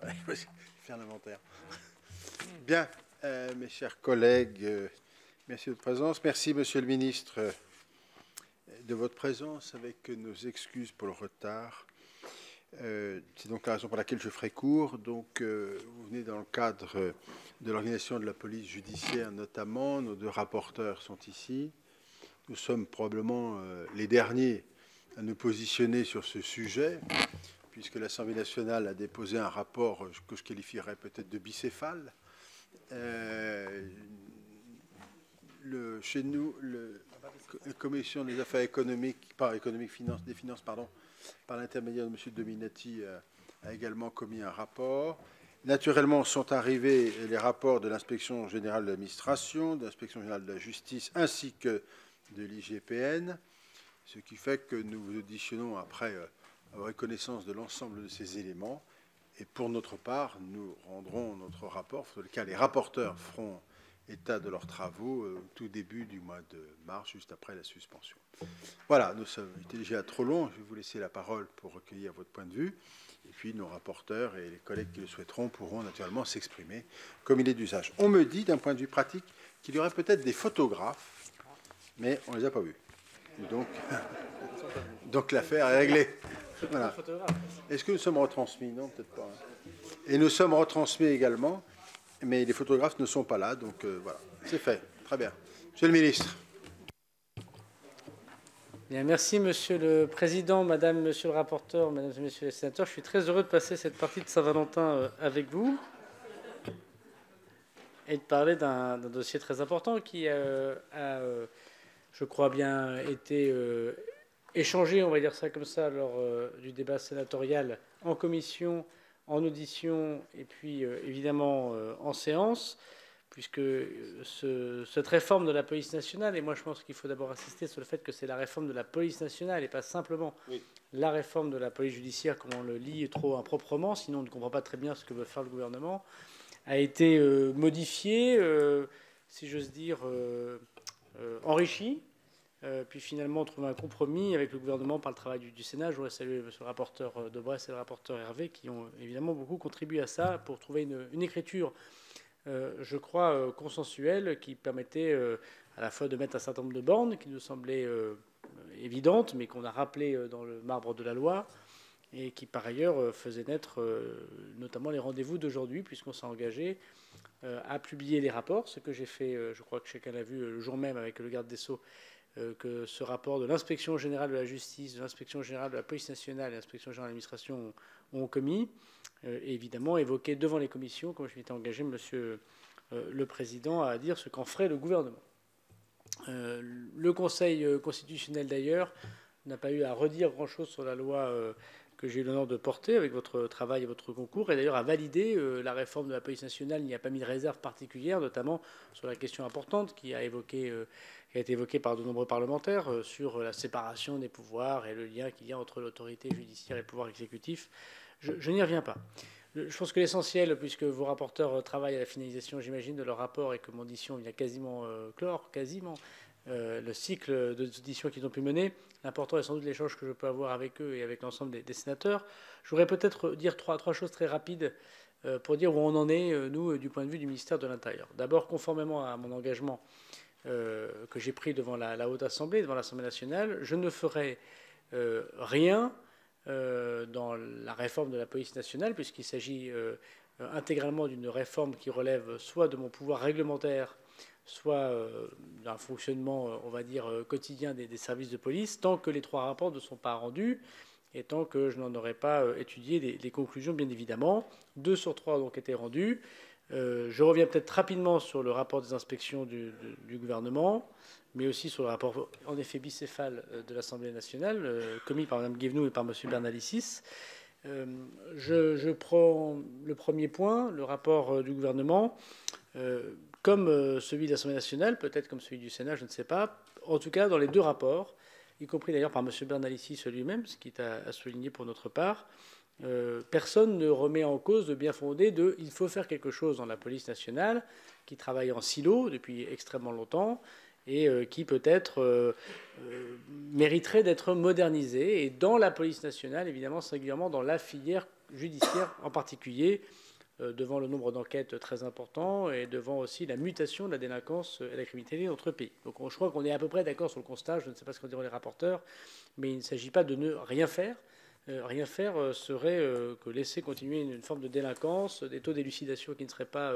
Ouais, faire l'inventaire. Bien, mes chers collègues, merci de votre présence. Merci, Monsieur le Ministre, de votre présence, avec nos excuses pour le retard. C'est donc la raison pour laquelle je ferai court. Donc, vous venez dans le cadre de l'organisation de la police judiciaire, notamment. Nos deux rapporteurs sont ici. Nous sommes probablement les derniers à nous positionner sur ce sujet, puisque l'Assemblée nationale a déposé un rapport que je qualifierais peut-être de bicéphale. Chez nous, la Commission des affaires économiques, des finances, pardon, par l'intermédiaire de M. Dominati, a également commis un rapport. Naturellement, sont arrivés les rapports de l'Inspection générale de l'administration, de l'Inspection générale de la justice, ainsi que de l'IGPN, ce qui fait que nous vous auditionnons après avoir connaissance de l'ensemble de ces éléments. Et pour notre part, nous rendrons notre rapport, sur lequel les rapporteurs feront état de leurs travaux au tout début du mois de mars, juste après la suspension. Voilà, nous sommes été déjà trop long. Je vais vous laisser la parole pour recueillir votre point de vue. Et puis nos rapporteurs et les collègues qui le souhaiteront pourront naturellement s'exprimer comme il est d'usage. On me dit, d'un point de vue pratique, qu'il y aurait peut-être des photographes, mais on ne les a pas vus. Donc l'affaire est réglée. Voilà. Est-ce que nous sommes retransmis? Non, peut-être pas. Et nous sommes retransmis également, mais les photographes ne sont pas là, donc voilà, c'est fait. Très bien. Monsieur le ministre. Bien, merci, Monsieur le Président, Madame, Monsieur le rapporteur, Mesdames et Messieurs les sénateurs. Je suis très heureux de passer cette partie de Saint-Valentin avec vous et de parler d'un dossier très important qui a, je crois bien, été échangé, on va dire ça comme ça, lors du débat sénatorial en commission, en audition et puis évidemment en séance, puisque cette réforme de la police nationale, et moi je pense qu'il faut d'abord insister sur le fait que c'est la réforme de la police nationale et pas simplement la réforme de la police judiciaire, comme on le lit trop improprement, sinon on ne comprend pas très bien ce que veut faire le gouvernement, a été modifiée, si j'ose dire, enrichie. Puis finalement, on trouve un compromis avec le gouvernement par le travail du Sénat. Je voudrais saluer le rapporteur de Bresse et le rapporteur Hervé qui ont évidemment beaucoup contribué à ça pour trouver une écriture, je crois, consensuelle qui permettait à la fois de mettre un certain nombre de bornes qui nous semblaient évidentes, mais qu'on a rappelées dans le marbre de la loi et qui par ailleurs faisait naître notamment les rendez-vous d'aujourd'hui, puisqu'on s'est engagé à publier les rapports, ce que j'ai fait, je crois que chacun l'a vu le jour même avec le garde des Sceaux, que ce rapport de l'Inspection générale de la justice, de l'Inspection générale de la police nationale et de l'Inspection générale de l'administration ont commis, et évidemment évoqué devant les commissions, comme je m'étais engagé, Monsieur le Président, à dire ce qu'en ferait le gouvernement. Le Conseil constitutionnel, d'ailleurs, n'a pas eu à redire grand-chose sur la loi que j'ai eu l'honneur de porter avec votre travail et votre concours, et d'ailleurs a validé la réforme de la police nationale. Il n'y a pas mis de réserve particulière, notamment sur la question importante qui a été évoquée par de nombreux parlementaires sur la séparation des pouvoirs et le lien qu'il y a entre l'autorité judiciaire et le pouvoir exécutif. Je n'y reviens pas. Je pense que l'essentiel, puisque vos rapporteurs travaillent à la finalisation, j'imagine, de leur rapport et que mon audition vient quasiment clore, le cycle d'auditions qu'ils ont pu mener. L'important est sans doute l'échange que je peux avoir avec eux et avec l'ensemble des sénateurs. Je voudrais peut-être dire trois choses très rapides pour dire où on en est, nous, du point de vue du ministère de l'Intérieur. D'abord, conformément à mon engagement que j'ai pris devant la Haute Assemblée, devant l'Assemblée nationale, je ne ferai rien dans la réforme de la police nationale, puisqu'il s'agit intégralement d'une réforme qui relève soit de mon pouvoir réglementaire, soit d'un fonctionnement, on va dire, quotidien des services de police, tant que les trois rapports ne sont pas rendus et tant que je n'en aurai pas étudié les conclusions, bien évidemment. 2 sur 3 ont donc été rendus. Je reviens peut-être rapidement sur le rapport des inspections du gouvernement, mais aussi sur le rapport, en effet, bicéphale de l'Assemblée nationale, commis par Mme Guévenoux et par M. Bernalicis. Je prends le premier point, le rapport du gouvernement. Comme celui de l'Assemblée nationale, peut-être comme celui du Sénat, je ne sais pas. En tout cas, dans les deux rapports, y compris d'ailleurs par M. Bernalicis lui-même, ce qui est à souligner pour notre part, personne ne remet en cause le bien fondé de « il faut faire quelque chose dans la police nationale » qui travaille en silo depuis extrêmement longtemps et qui peut-être mériterait d'être modernisée. Et dans la police nationale, évidemment, singulièrement dans la filière judiciaire en particulier, devant le nombre d'enquêtes très important et devant aussi la mutation de la délinquance et de la criminalité dans notre pays. Donc je crois qu'on est à peu près d'accord sur le constat, je ne sais pas ce qu'en diront les rapporteurs, mais il ne s'agit pas de ne rien faire. Rien faire serait que laisser continuer une forme de délinquance, des taux d'élucidation qui ne seraient pas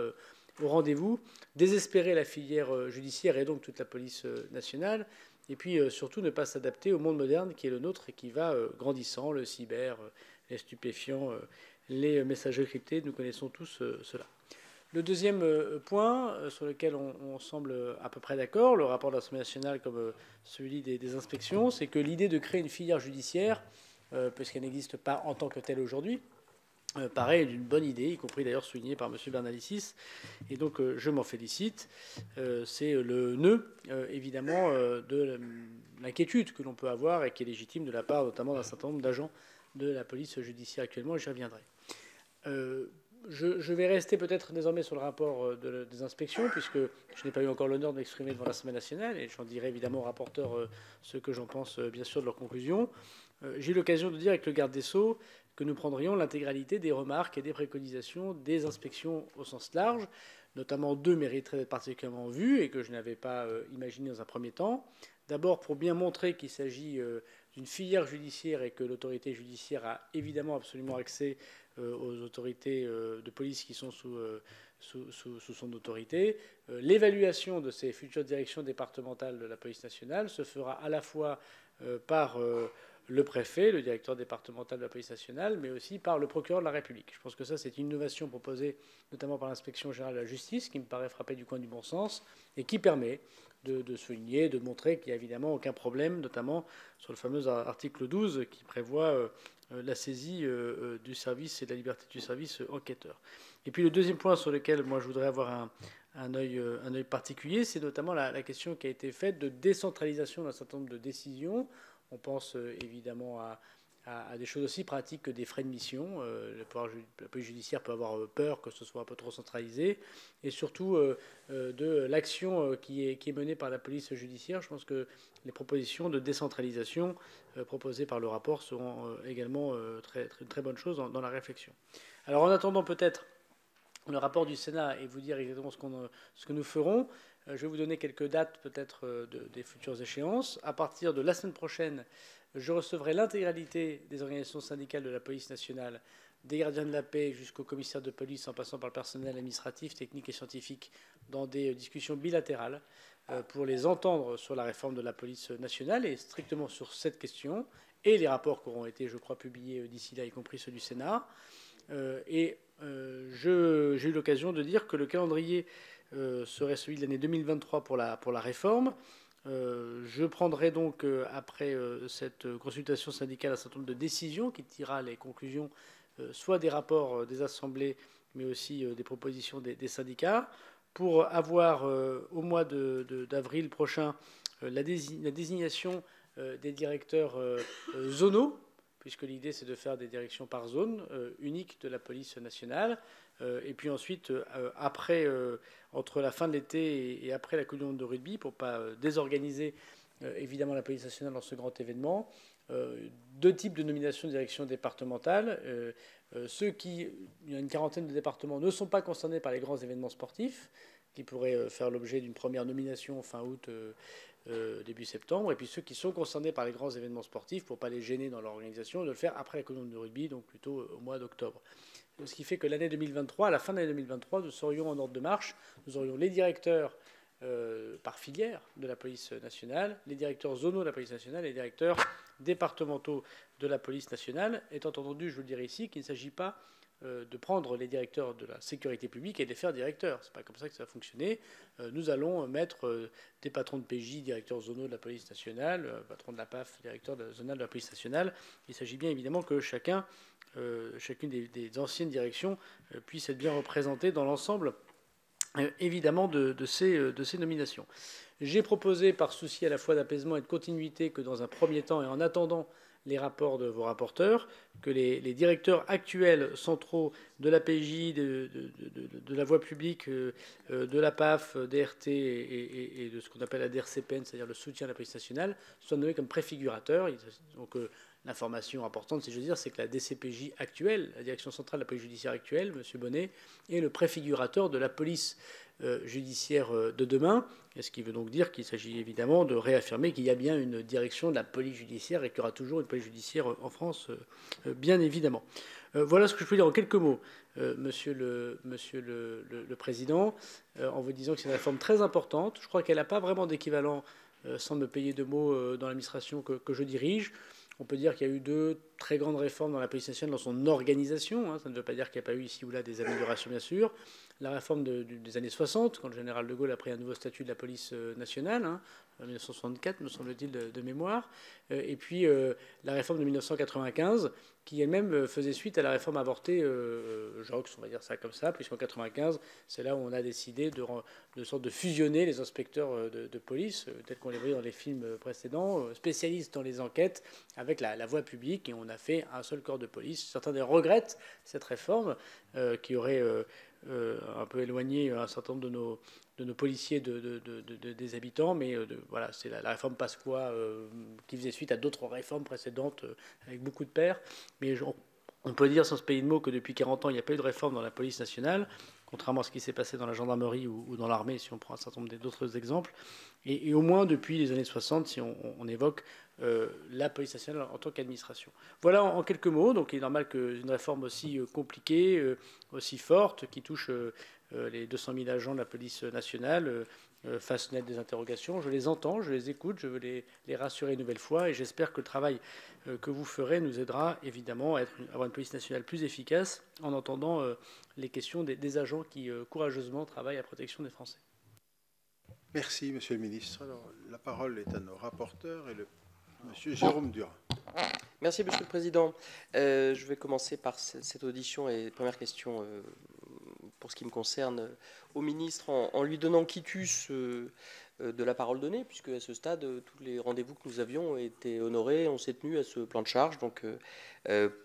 au rendez-vous, désespérer la filière judiciaire et donc toute la police nationale, et puis surtout ne pas s'adapter au monde moderne qui est le nôtre et qui va grandissant, le cyber, les stupéfiants, les messageries cryptés, nous connaissons tous cela. Le deuxième point sur lequel on semble à peu près d'accord, le rapport de l'Assemblée nationale comme celui des inspections, c'est que l'idée de créer une filière judiciaire, puisqu'elle n'existe pas en tant que telle aujourd'hui, paraît d'une bonne idée, y compris d'ailleurs soulignée par M. Bernalicis, et donc je m'en félicite. C'est le nœud, évidemment, de l'inquiétude que l'on peut avoir et qui est légitime de la part notamment d'un certain nombre d'agents de la police judiciaire actuellement, et j'y reviendrai. Je vais rester peut-être désormais sur le rapport des inspections, puisque je n'ai pas eu encore l'honneur de m'exprimer devant l'Assemblée nationale, et j'en dirai évidemment au rapporteur ce que j'en pense, bien sûr, de leurs conclusions. J'ai eu l'occasion de dire avec le garde des Sceaux que nous prendrions l'intégralité des remarques et des préconisations des inspections au sens large, notamment deux mériteraient d'être particulièrement vues et que je n'avais pas imaginé dans un premier temps. D'abord, pour bien montrer qu'il s'agit d'une filière judiciaire et que l'autorité judiciaire a évidemment absolument accès aux autorités de police qui sont sous son autorité. L'évaluation de ces futures directions départementales de la police nationale se fera à la fois par le préfet, le directeur départemental de la police nationale, mais aussi par le procureur de la République. Je pense que ça, c'est une innovation proposée notamment par l'inspection générale de la justice, qui me paraît frapper du coin du bon sens, et qui permet de souligner, de montrer qu'il n'y a évidemment aucun problème, notamment sur le fameux article 12 qui prévoit la saisie du service et de la liberté du service enquêteur. Et puis le deuxième point sur lequel moi je voudrais avoir un œil particulier, c'est notamment la question qui a été faite de décentralisation d'un certain nombre de décisions. On pense évidemment à des choses aussi pratiques que des frais de mission. La police judiciaire peut avoir peur que ce soit un peu trop centralisé. Et surtout de l'action qui est menée par la police judiciaire. Je pense que les propositions de décentralisation proposées par le rapport seront également une très bonne chose dans la réflexion. Alors en attendant peut-être le rapport du Sénat et vous dire exactement ce que nous ferons, je vais vous donner quelques dates peut-être des futures échéances. À partir de la semaine prochaine, je recevrai l'intégralité des organisations syndicales de la police nationale, des gardiens de la paix jusqu'au commissaire de police en passant par le personnel administratif, technique et scientifique dans des discussions bilatérales pour les entendre sur la réforme de la police nationale et strictement sur cette question et les rapports qui auront été, je crois, publiés d'ici là, y compris ceux du Sénat. J'ai eu l'occasion de dire que le calendrier serait celui de l'année 2023 pour la réforme. Je prendrai donc, après cette consultation syndicale, un certain nombre de décisions qui tirera les conclusions, soit des rapports des assemblées, mais aussi des propositions des syndicats, pour avoir au mois d'avril prochain la désignation des directeurs zonaux, puisque l'idée c'est de faire des directions par zone uniques de la police nationale. Et puis ensuite, après, entre la fin de l'été et après la Coupe du monde de rugby, pour ne pas désorganiser évidemment la police nationale dans ce grand événement, deux types de nominations de direction départementale. Il y a une quarantaine de départements, ne sont pas concernés par les grands événements sportifs, qui pourraient faire l'objet d'une première nomination fin août, début septembre, et puis ceux qui sont concernés par les grands événements sportifs, pour ne pas les gêner dans leur organisation, de le faire après la Coupe du monde de rugby, donc plutôt au mois d'octobre. Ce qui fait que l'année 2023, à la fin de l'année 2023, nous serions en ordre de marche, nous aurions les directeurs par filière de la police nationale, les directeurs zonaux de la police nationale et les directeurs départementaux de la police nationale, étant entendu, je vous le dirai ici, qu'il ne s'agit pas de prendre les directeurs de la sécurité publique et de les faire directeurs. Ce n'est pas comme ça que ça va fonctionner. Nous allons mettre des patrons de PJ, directeurs zonaux de la police nationale, patron de la PAF, directeur zonal de la police nationale. Il s'agit bien évidemment que chacune des anciennes directions puisse être bien représentée dans l'ensemble évidemment de ces nominations. J'ai proposé, par souci à la fois d'apaisement et de continuité, que dans un premier temps et en attendant les rapports de vos rapporteurs, que les directeurs actuels centraux de la PJ, de la voie publique, de la PAF, DRT et de ce qu'on appelle la DRCPN, c'est-à-dire le soutien à la police nationale, soient nommés comme préfigurateurs. Donc l'information importante, si je veux dire, c'est que la DCPJ actuelle, la Direction centrale de la police judiciaire actuelle, M. Bonnet, est le préfigurateur de la police judiciaire de demain. Et ce qui veut donc dire qu'il s'agit évidemment de réaffirmer qu'il y a bien une direction de la police judiciaire et qu'il y aura toujours une police judiciaire en France, bien évidemment. Voilà ce que je peux dire en quelques mots, Monsieur le Président, en vous disant que c'est une réforme très importante. Je crois qu'elle n'a pas vraiment d'équivalent, sans me payer de mots, dans l'administration que je dirige. On peut dire qu'il y a eu 2 très grandes réformes dans la police nationale dans son organisation. Ça ne veut pas dire qu'il n'y a pas eu ici ou là des améliorations, bien sûr. La réforme des années 60, quand le général de Gaulle a pris un nouveau statut de la police nationale, en 1964, me semble-t-il, de mémoire. Et puis la réforme de 1995, qui elle-même faisait suite à la réforme avortée Joxe, on va dire ça comme ça, puisqu'en 1995, c'est là où on a décidé de fusionner les inspecteurs de police, tels qu'on les voyait dans les films précédents, spécialistes dans les enquêtes, avec la voie publique, et on a fait un seul corps de police. Certains regrettent cette réforme qui aurait un peu éloigné un certain nombre de nos policiers des habitants, mais voilà, c'est la réforme Pasqua qui faisait suite à d'autres réformes précédentes avec beaucoup de pairs. Mais on peut dire sans se payer de mots que depuis 40 ans, il n'y a pas eu de réforme dans la police nationale, contrairement à ce qui s'est passé dans la gendarmerie ou dans l'armée, si on prend un certain nombre d'autres exemples. Et au moins depuis les années 60, si on évoque la police nationale en tant qu'administration. Voilà en quelques mots. Donc il est normal qu'une réforme aussi compliquée, aussi forte, qui touche les 200 000 agents de la police nationale, fasse naître des interrogations. Je les entends, je les écoute, je veux les rassurer une nouvelle fois, et j'espère que le travail que vous ferez nous aidera évidemment à avoir une police nationale plus efficace en entendant les questions des agents qui courageusement travaillent à la protection des Français. Merci, Monsieur le Ministre. Alors, la parole est à nos rapporteurs et Monsieur Jérôme Durain. Merci, Monsieur le Président. Je vais commencer par cette audition et première question pour ce qui me concerne au ministre en lui donnant quitus de la parole donnée, puisque à ce stade, tous les rendez-vous que nous avions ont été honorés, on s'est tenu à ce plan de charge. Donc,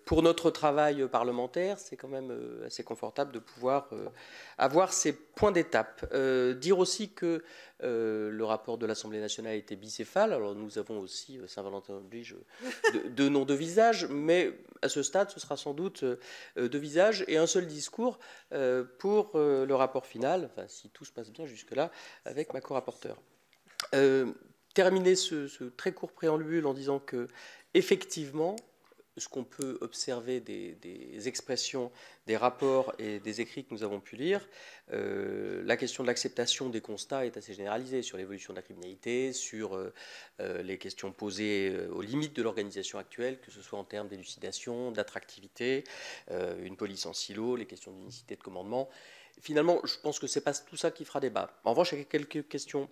pour notre travail parlementaire, c'est quand même assez confortable de pouvoir avoir ces points d'étape. Dire aussi que le rapport de l'Assemblée nationale était bicéphale. Alors, nous avons aussi, Saint-Valentin oblige, deux noms de visage, mais à ce stade, ce sera sans doute 2 visages et un seul discours pour le rapport final, enfin, si tout se passe bien jusque-là, avec ma co-rapporteure. Terminer ce très court préambule en disant que, effectivement, ce qu'on peut observer des expressions, des rapports et des écrits que nous avons pu lire, la question de l'acceptation des constats est assez généralisée sur l'évolution de la criminalité, sur les questions posées aux limites de l'organisation actuelle, que ce soit en termes d'élucidation, d'attractivité, une police en silo, les questions d'unicité de commandement. Finalement, je pense que ce n'est pas tout ça qui fera débat. En revanche, il y a quelques questions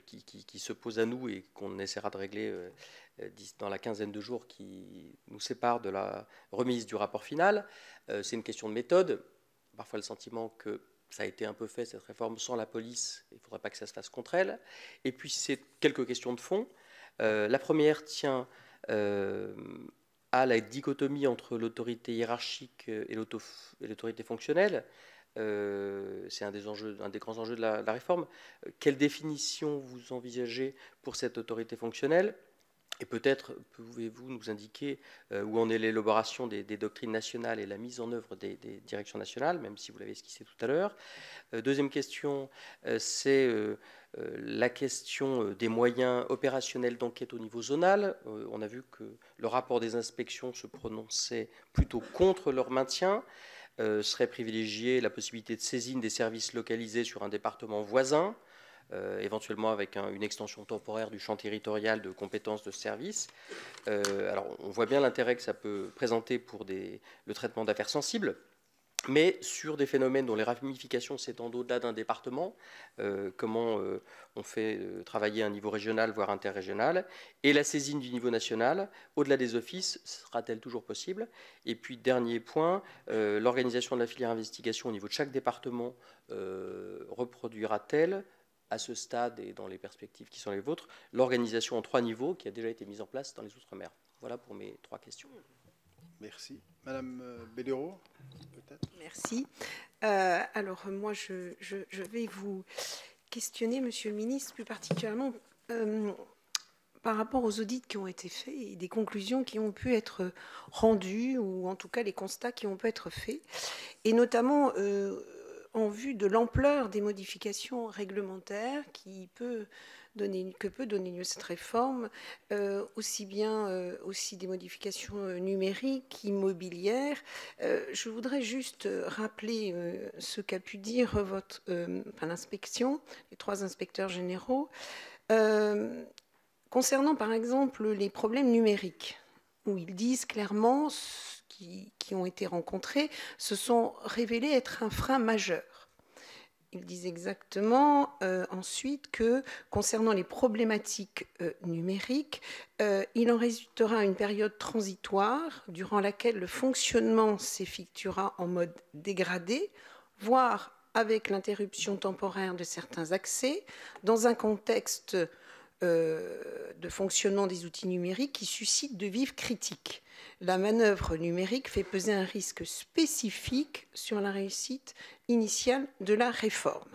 qui se posent à nous et qu'on essaiera de régler dans la quinzaine de jours qui nous séparent de la remise du rapport final. C'est une question de méthode. Parfois le sentiment que ça a été un peu fait, cette réforme, sans la police. Il ne faudrait pas que ça se fasse contre elle. Et puis c'est quelques questions de fond. La première tient à la dichotomie entre l'autorité hiérarchique et l'autorité fonctionnelle. C'est un des grands enjeux de la réforme. Quelle définition vous envisagez pour cette autorité fonctionnelle ? Et peut-être pouvez-vous nous indiquer où en est l'élaboration des doctrines nationales et la mise en œuvre des directions nationales, même si vous l'avez esquissé tout à l'heure. Deuxième question, c'est la question des moyens opérationnels d'enquête au niveau zonal. On a vu que le rapport des inspections se prononçait plutôt contre leur maintien. Serait privilégiée la possibilité de saisine des services localisés sur un département voisin, éventuellement avec une extension temporaire du champ territorial de compétences de service. Alors, on voit bien l'intérêt que ça peut présenter pour le traitement d'affaires sensibles, mais sur des phénomènes dont les ramifications s'étendent au-delà d'un département, comment on fait travailler un niveau régional, voire interrégional, et la saisine du niveau national, au-delà des offices, sera-t-elle toujours possible? Et puis, dernier point, l'organisation de la filière investigation au niveau de chaque département reproduira-t-elle, à ce stade et dans les perspectives qui sont les vôtres, l'organisation en 3 niveaux qui a déjà été mise en place dans les Outre-mer? Voilà pour mes 3 questions. Merci. Madame Belliot, peut-être. Merci. Alors, moi, je vais vous questionner, Monsieur le Ministre, plus particulièrement par par rapport aux audits qui ont été faits et des conclusions qui ont pu être rendues, ou en tout cas les constats qui ont pu être faits, et notamment en vue de l'ampleur des modifications réglementaires que peut donner lieu cette réforme, aussi bien aussi des modifications numériques, immobilières. Je voudrais juste rappeler ce qu'a pu dire l'inspection, les 3 inspecteurs généraux, concernant par exemple les problèmes numériques, où ils disent clairement qui ont été rencontrés se sont révélés être un frein majeur. Ils disent exactement ensuite que concernant les problématiques numériques, il en résultera une période transitoire durant laquelle le fonctionnement s'effectuera en mode dégradé, voire avec l'interruption temporaire de certains accès, dans un contexte de fonctionnement des outils numériques qui suscite de vives critiques. La manœuvre numérique fait peser un risque spécifique sur la réussite initiale de la réforme.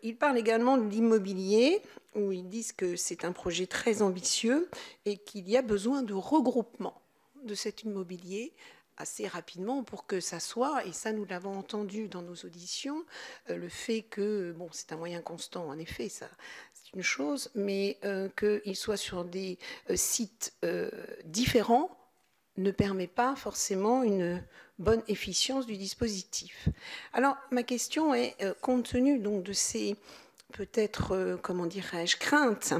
Ils parlent également de l'immobilier, où ils disent que c'est un projet très ambitieux et qu'il y a besoin de regroupement de cet immobilier assez rapidement pour que ça soit, et ça nous l'avons entendu dans nos auditions, le fait que, bon, c'est un moyen constant, en effet, ça, c'est une chose, mais qu'il soit sur des sites différents ne permet pas forcément une bonne efficience du dispositif. Alors, ma question est, compte tenu donc de ces, peut-être, comment dirais-je, craintes,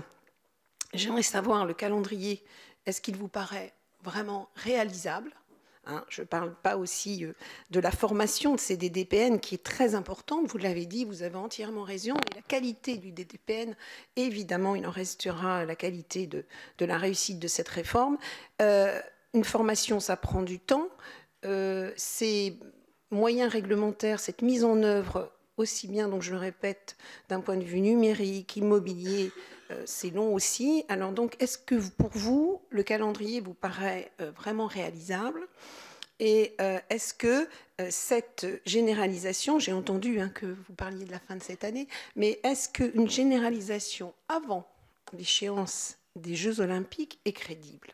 j'aimerais savoir le calendrier, est-ce qu'il vous paraît vraiment réalisable ? Je ne parle pas aussi de la formation de ces DDPN qui est très importante, vous l'avez dit, vous avez entièrement raison, et la qualité du DDPN, évidemment, il en restera la qualité de la réussite de cette réforme. Une formation, ça prend du temps, ces moyens réglementaires, cette mise en œuvre, aussi bien, donc je le répète, d'un point de vue numérique, immobilier, c'est long aussi. Alors donc, est-ce que pour vous, le calendrier vous paraît vraiment réalisable ? Et est-ce que cette généralisation, j'ai entendu que vous parliez de la fin de cette année, mais est-ce qu'une généralisation avant l'échéance des Jeux Olympiques est crédible ?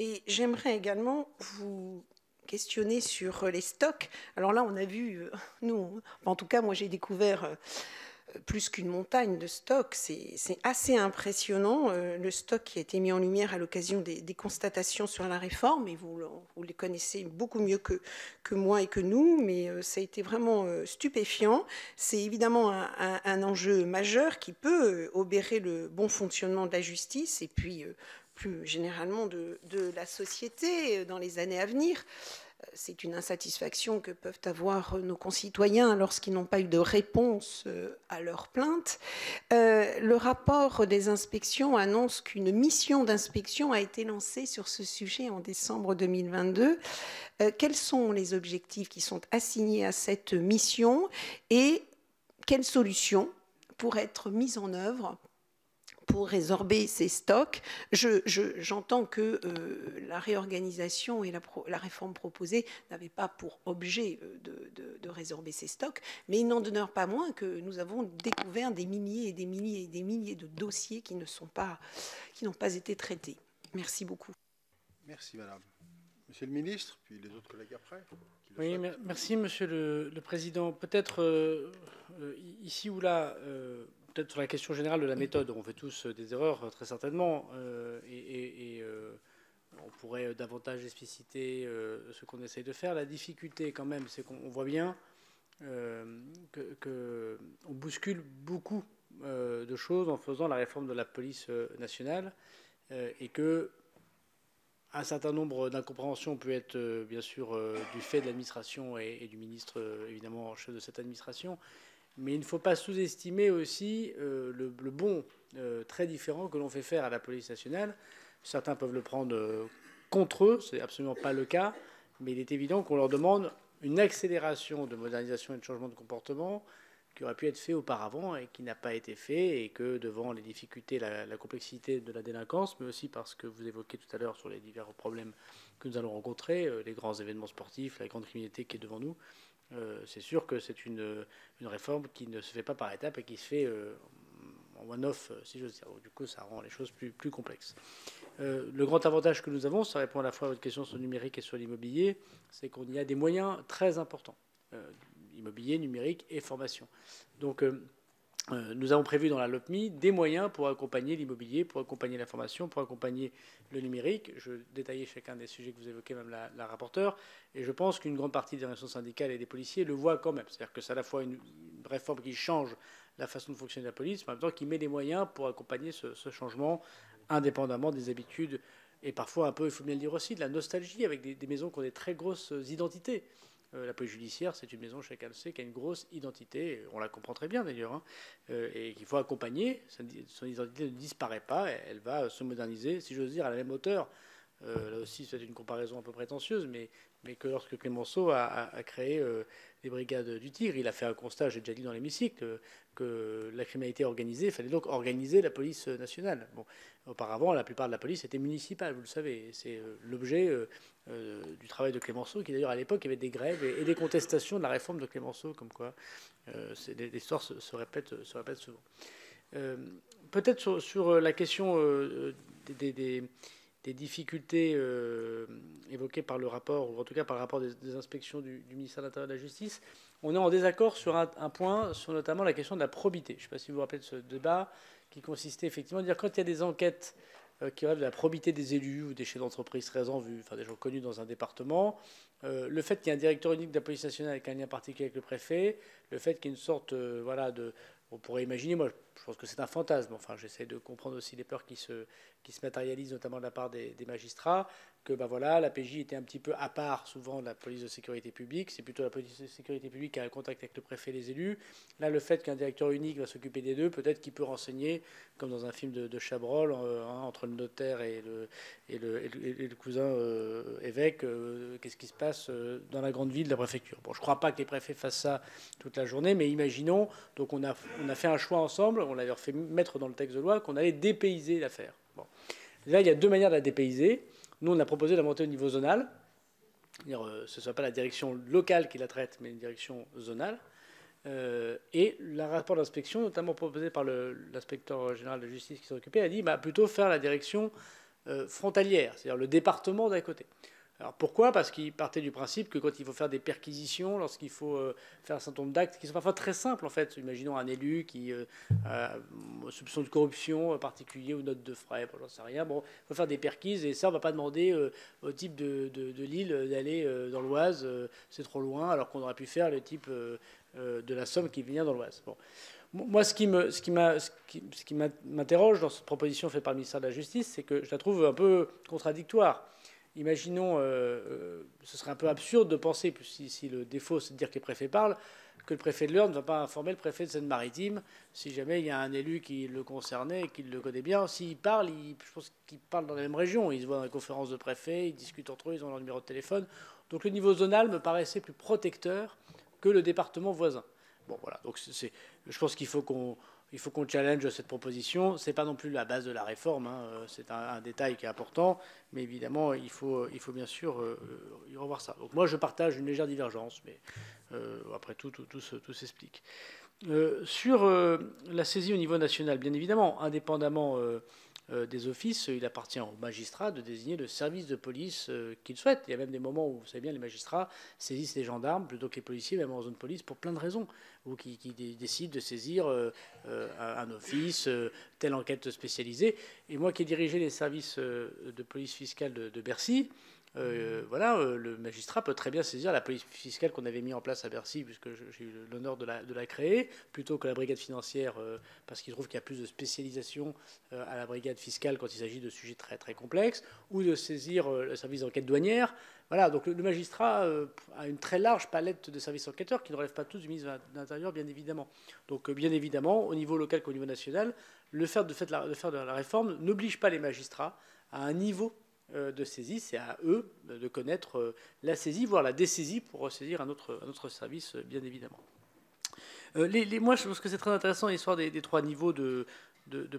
Et j'aimerais également vous questionner sur les stocks. Alors là, on a vu, nous, en tout cas, moi j'ai découvert plus qu'une montagne de stocks. C'est assez impressionnant, le stock qui a été mis en lumière à l'occasion des constatations sur la réforme, et vous les connaissez beaucoup mieux que moi et que nous, mais ça a été vraiment stupéfiant. C'est évidemment un enjeu majeur qui peut obérer le bon fonctionnement de la justice et puis plus généralement de la société dans les années à venir. C'est une insatisfaction que peuvent avoir nos concitoyens lorsqu'ils n'ont pas eu de réponse à leurs plaintes. Le rapport des inspections annonce qu'une mission d'inspection a été lancée sur ce sujet en décembre 2022. Quels sont les objectifs qui sont assignés à cette mission et quelles solutions pourraient être mises en œuvre pour résorber ces stocks? J'entends que la réorganisation et la réforme proposée n'avaient pas pour objet de résorber ces stocks, mais il n'en demeure pas moins que nous avons découvert des milliers et des milliers et des milliers de dossiers qui n'ont pas été traités. Merci beaucoup. Merci, madame. Monsieur le ministre, puis les autres collègues après. Oui, merci, monsieur le président. Peut-être ici ou là, peut-être sur la question générale de la méthode, on fait tous des erreurs, très certainement, et on pourrait davantage expliciter ce qu'on essaye de faire. La difficulté, quand même, c'est qu'on voit bien qu'on bouscule beaucoup de choses en faisant la réforme de la police nationale, et que un certain nombre d'incompréhensions peut être, bien sûr, du fait de l'administration et du ministre, évidemment, en chef de cette administration. Mais il ne faut pas sous-estimer aussi le bond très différent que l'on fait faire à la police nationale. Certains peuvent le prendre contre eux, ce n'est absolument pas le cas, mais il est évident qu'on leur demande une accélération de modernisation et de changement de comportement qui aurait pu être fait auparavant et qui n'a pas été fait, et que devant les difficultés, la complexité de la délinquance, mais aussi parce que vous évoquez tout à l'heure sur les divers problèmes que nous allons rencontrer, les grands événements sportifs, la grande criminalité qui est devant nous, c'est sûr que c'est une réforme qui ne se fait pas par étapes et qui se fait one-off, si j'ose dire. Donc, du coup, ça rend les choses plus complexes. Le grand avantage que nous avons, ça répond à la fois à votre question sur le numérique et sur l'immobilier, c'est qu'on y a des moyens très importants. Immobilier, numérique et formation. Donc, nous avons prévu dans la LOPMI des moyens pour accompagner l'immobilier, pour accompagner la formation, pour accompagner le numérique. Je détaillais chacun des sujets que vous évoquez, même la rapporteure. Et je pense qu'une grande partie des organisations syndicales et des policiers le voient quand même. C'est-à-dire que c'est à la fois une réforme qui change la façon de fonctionner de la police, mais en même temps qui met des moyens pour accompagner ce changement indépendamment des habitudes et parfois un peu, il faut bien le dire aussi, de la nostalgie avec des maisons qui ont des très grosses identités. La police judiciaire, c'est une maison, chacun le sait, qui a une grosse identité, on la comprend très bien d'ailleurs, hein, et qu'il faut accompagner. Son identité ne disparaît pas, elle va se moderniser, si j'ose dire, à la même hauteur. Là aussi, c'est une comparaison un peu prétentieuse, mais que lorsque Clémenceau a créé les brigades du Tigre, il a fait un constat, j'ai déjà dit dans l'hémicycle, que la criminalité organisée, il fallait donc organiser la police nationale. Bon, auparavant, la plupart de la police était municipale, vous le savez. C'est l'objet du travail de Clémenceau, qui d'ailleurs à l'époque avait des grèves et des contestations de la réforme de Clémenceau, comme quoi l'histoire se répète souvent. Peut-être sur la question des difficultés évoquées par le rapport, ou en tout cas par le rapport des inspections du ministère de l'Intérieur et de la Justice, on est en désaccord sur un point, sur notamment la question de la probité. Je ne sais pas si vous vous rappelez de ce débat qui consistait effectivement à dire quand il y a des enquêtes qui relèvent de la probité des élus ou des chefs d'entreprise très en vue, enfin des gens connus dans un département, le fait qu'il y ait un directeur unique de la police nationale avec un lien particulier avec le préfet, le fait qu'il y ait une sorte on pourrait imaginer, moi je pense que c'est un fantasme, enfin j'essaie de comprendre aussi les peurs qui se matérialisent notamment de la part des magistrats, que la PJ était un petit peu à part souvent de la police de sécurité publique, c'est plutôt la police de sécurité publique qui a un contact avec le préfet et les élus. Là, le fait qu'un directeur unique va s'occuper des deux, peut-être qu'il peut renseigner, comme dans un film de Chabrol, entre le notaire et le cousin évêque, qu'est-ce qui se passe dans la grande ville de la préfecture. Bon, je ne crois pas que les préfets fassent ça toute la journée, mais imaginons, donc on a fait un choix ensemble, on l'avait fait mettre dans le texte de loi, qu'on allait dépayser l'affaire. Bon. Là, il y a deux manières de la dépayser. Nous, on a proposé de la monter au niveau zonal. Ce ne soit pas la direction locale qui la traite, mais une direction zonale. Et le rapport d'inspection, notamment proposé par l'inspecteur général de justice qui s'en occupait, a dit plutôt faire la direction frontalière, c'est-à-dire le département d'à côté. Alors pourquoi ? Parce qu'il partait du principe que quand il faut faire des perquisitions, lorsqu'il faut faire un certain nombre d'actes qui sont parfois très simples en fait, imaginons un élu qui a soupçon de corruption particulier ou note de frais, j'en sais rien, bon, il faut faire des perquises et ça on ne va pas demander au type de Lille d'aller dans l'Oise, c'est trop loin, alors qu'on aurait pu faire le type de la Somme qui vient dans l'Oise. Bon. Moi, ce qui m'interroge dans cette proposition faite par le ministère de la Justice, c'est que je la trouve un peu contradictoire. Imaginons, ce serait un peu absurde de penser, si le défaut c'est de dire que les préfets parlent, que le préfet de l'Eure ne va pas informer le préfet de Seine-Maritime si jamais il y a un élu qui le concernait et qui le connaît bien. S'ils parlent, je pense qu'ils parlent dans la même région. Ils se voient dans les conférences de préfets, ils discutent entre eux, ils ont leur numéro de téléphone. Donc le niveau zonal me paraissait plus protecteur que le département voisin. Bon, voilà. Donc je pense qu'il faut qu'on challenge cette proposition. Ce n'est pas non plus la base de la réforme, hein. C'est un détail qui est important, mais évidemment, il faut bien sûr y revoir ça. Donc moi, je partage une légère divergence, mais après tout s'explique. Sur la saisie au niveau national, bien évidemment, indépendamment des offices, il appartient aux magistrats de désigner le service de police qu'ils souhaitent. Il y a même des moments où, vous savez bien, les magistrats saisissent les gendarmes plutôt que les policiers, même en zone police, pour plein de raisons, ou qui décident de saisir un office, telle enquête spécialisée. Et moi qui ai dirigé les services de police fiscale de Bercy, le magistrat peut très bien saisir la police fiscale qu'on avait mis en place à Bercy, puisque j'ai eu l'honneur de la créer, plutôt que la brigade financière, parce qu'il trouve qu'il y a plus de spécialisation à la brigade fiscale quand il s'agit de sujets très, très complexes, ou de saisir le service d'enquête douanière. Voilà, donc le magistrat a une très large palette de services enquêteurs qui ne relèvent pas tous du ministre de l'Intérieur, bien évidemment. Donc, bien évidemment, au niveau local qu'au niveau national, le faire de la réforme n'oblige pas les magistrats à un niveau de saisie, c'est à eux de connaître la saisie, voire la dessaisie pour ressaisir un autre service, bien évidemment. Moi, je pense que c'est très intéressant l'histoire des trois niveaux de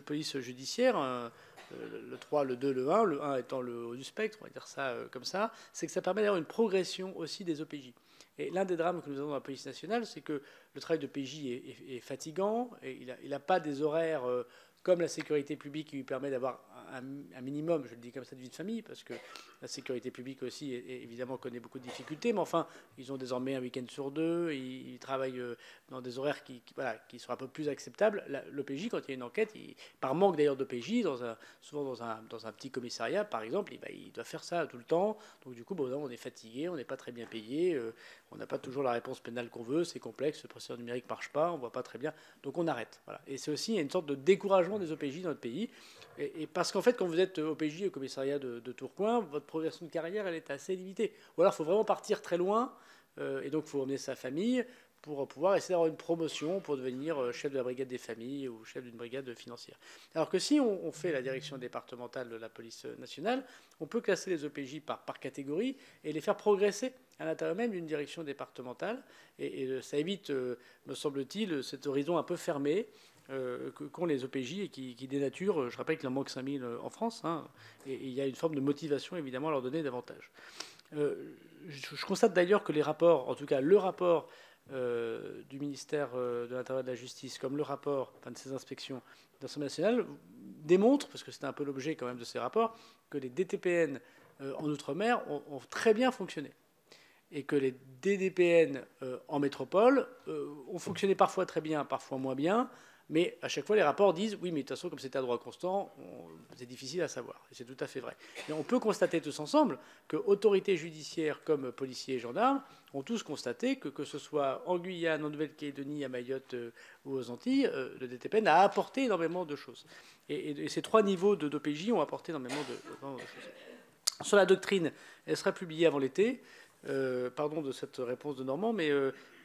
police judiciaire, le 3, le 2, le 1, le 1 étant le haut du spectre, on va dire ça comme ça, c'est que ça permet d'avoir une progression aussi des OPJ. Et l'un des drames que nous avons dans la police nationale, c'est que le travail de PJ est fatigant, et il n'a pas des horaires comme la sécurité publique qui lui permet d'avoir un minimum, je le dis comme ça, de vie de famille, parce que la sécurité publique aussi, évidemment, connaît beaucoup de difficultés, mais enfin, ils ont désormais un week-end sur 2, ils travaillent dans des horaires qui sont un peu plus acceptables. L'OPJ, quand il y a une enquête, par manque d'ailleurs d'OPJ, souvent dans un petit commissariat, par exemple, il doit faire ça tout le temps. Donc du coup, on est fatigué, on n'est pas très bien payé, on n'a pas toujours la réponse pénale qu'on veut, c'est complexe, le procédure numérique ne marche pas, on ne voit pas très bien, donc on arrête. Voilà. Et c'est aussi une sorte de découragement des OPJ dans notre pays. Et parce qu'en fait, quand vous êtes OPJ au commissariat de Tourcoing, votre progression de carrière, elle est assez limitée. Ou alors, il faut vraiment partir très loin, et donc il faut emmener sa famille pour pouvoir essayer d'avoir une promotion pour devenir chef de la brigade des familles ou chef d'une brigade financière. Alors que si on fait la direction départementale de la police nationale, on peut classer les OPJ par catégorie et les faire progresser à l'intérieur même d'une direction départementale. Et ça évite, me semble-t-il, cet horizon un peu fermé qu'ont les OPJ et qui dénaturent. Je rappelle qu'il en manque 5000 en France, hein, et il y a une forme de motivation évidemment à leur donner davantage. Je constate d'ailleurs que les rapports, en tout cas le rapport du ministère de l'Intérieur et de la Justice, comme le rapport de ces inspections de l'Assemblée nationale, démontrent, parce que c'était un peu l'objet quand même de ces rapports, que les DTPN en Outre-mer ont très bien fonctionné. Et que les DDPN en métropole ont fonctionné parfois très bien, parfois moins bien, mais à chaque fois les rapports disent oui, mais de toute façon, comme c'était à droit constant, c'est difficile à savoir. Et c'est tout à fait vrai. Et on peut constater tous ensemble que autorités judiciaires comme policiers et gendarmes ont tous constaté que ce soit en Guyane, en Nouvelle-Calédonie, à Mayotte ou aux Antilles, le DTPN a apporté énormément de choses. Et ces trois niveaux d'OPJ ont apporté énormément de choses. Sur la doctrine, elle sera publiée avant l'été. Pardon de cette réponse de Normand, mais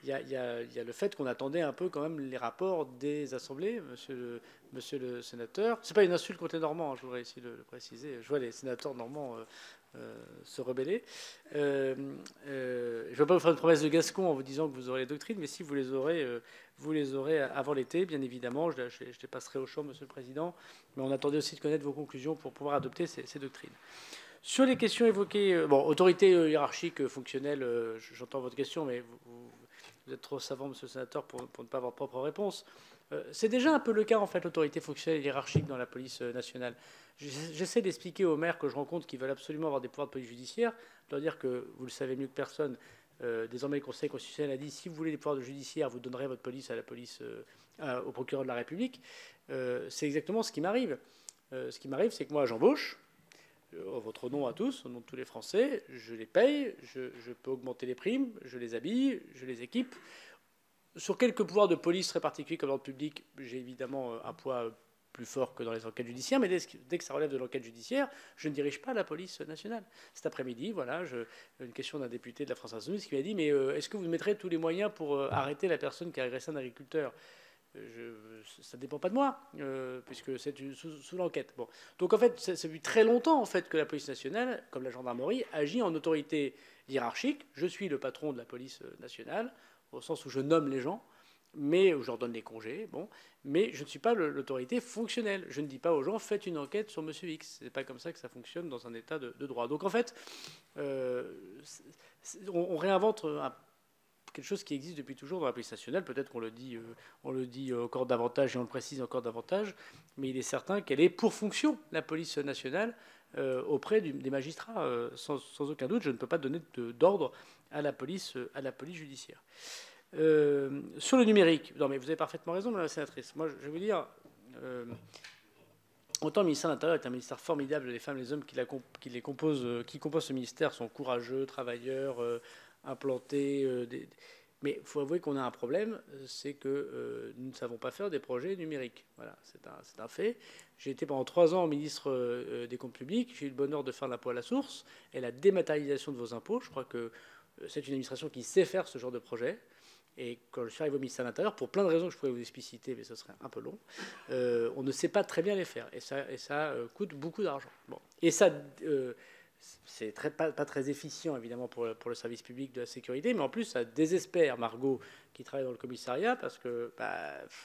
il y a le fait qu'on attendait un peu quand même les rapports des assemblées, monsieur le sénateur. C'est pas une insulte contre les Normands, hein, je voudrais ici le préciser. Je vois les sénateurs normands se rebeller. Je ne vais pas vous faire une promesse de Gascon en vous disant que vous aurez les doctrines, mais si vous les aurez avant l'été, bien évidemment. Je les passerai au champ, monsieur le président. Mais on attendait aussi de connaître vos conclusions pour pouvoir adopter ces doctrines. Sur les questions évoquées, autorité hiérarchique fonctionnelle, j'entends votre question, mais vous êtes trop savant, monsieur le sénateur, pour ne pas avoir propre réponse. C'est déjà un peu le cas, en fait, l'autorité fonctionnelle et hiérarchique dans la police nationale. J'essaie d'expliquer aux maires que je rencontre qui veulent absolument avoir des pouvoirs de police judiciaire, de leur dire que, vous le savez mieux que personne, désormais le Conseil constitutionnel a dit si vous voulez des pouvoirs de judiciaire, vous donnerez votre police à la police, au procureur de la République. C'est exactement ce qui m'arrive. Ce qui m'arrive, c'est que moi, j'embauche, votre nom à tous, au nom de tous les Français, je les paye, je peux augmenter les primes, je les habille, je les équipe. Sur quelques pouvoirs de police très particuliers comme l'ordre public, j'ai évidemment un poids plus fort que dans les enquêtes judiciaires, mais dès que ça relève de l'enquête judiciaire, je ne dirige pas la police nationale. Cet après-midi, voilà, une question d'un député de la France Insoumise qui m'a dit « Mais est-ce que vous mettrez tous les moyens pour arrêter la personne qui a agressé un agriculteur ?» Ça ne dépend pas de moi, puisque c'est sous l'enquête. Bon. Donc en fait, c'est depuis très longtemps en fait, que la police nationale, comme la gendarmerie, agit en autorité hiérarchique. Je suis le patron de la police nationale, au sens où je nomme les gens, mais où je leur donne les congés, mais je ne suis pas l'autorité fonctionnelle. Je ne dis pas aux gens, faites une enquête sur Monsieur X. Ce n'est pas comme ça que ça fonctionne dans un état de droit. Donc en fait, on réinvente quelque chose qui existe depuis toujours dans la police nationale. Peut-être qu'on le dit encore davantage et on le précise encore davantage, mais il est certain qu'elle est pour fonction, la police nationale, auprès des magistrats. Sans aucun doute, je ne peux pas donner d'ordre à la police judiciaire. Sur le numérique, non mais vous avez parfaitement raison, madame la sénatrice. Moi, je vais vous dire, autant le ministère de l'Intérieur est un ministère formidable, les femmes et les hommes qui composent ce ministère sont courageux, travailleurs, implantés. Mais il faut avouer qu'on a un problème, c'est que nous ne savons pas faire des projets numériques. Voilà, c'est un fait. J'ai été pendant 3 ans ministre des Comptes publics. J'ai eu le bonheur de faire l'impôt à la source et la dématérialisation de vos impôts. Je crois que c'est une administration qui sait faire ce genre de projet. Et quand je suis arrivé au ministère de l'Intérieur, pour plein de raisons que je pourrais vous expliciter, mais ce serait un peu long, on ne sait pas très bien les faire. Et ça coûte beaucoup d'argent. Bon. Et ça c'est pas très efficient, évidemment, pour le service public de la sécurité, mais en plus, ça désespère Margot, qui travaille dans le commissariat, parce que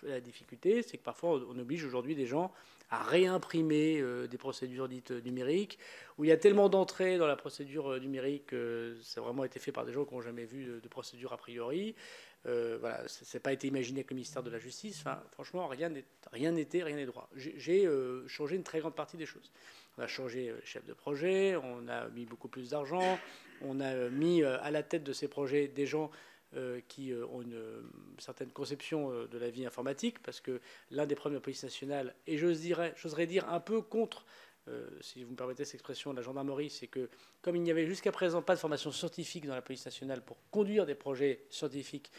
la difficulté, c'est que parfois, on oblige aujourd'hui des gens à réimprimer des procédures dites numériques, où il y a tellement d'entrées dans la procédure numérique que ça a vraiment été fait par des gens qui n'ont jamais vu de procédure a priori. Voilà, ça n'a pas été imaginé avec le ministère de la Justice. Enfin, franchement, rien n'est droit. J'ai changé une très grande partie des choses. On a changé chef de projet, on a mis beaucoup plus d'argent, on a mis à la tête de ces projets des gens qui ont une certaine conception de la vie informatique, parce que l'un des problèmes de la police nationale, et j'oserais dire un peu contre, si vous me permettez cette expression, de la gendarmerie, c'est que comme il n'y avait jusqu'à présent pas de formation scientifique dans la police nationale pour conduire des projets scientifiques,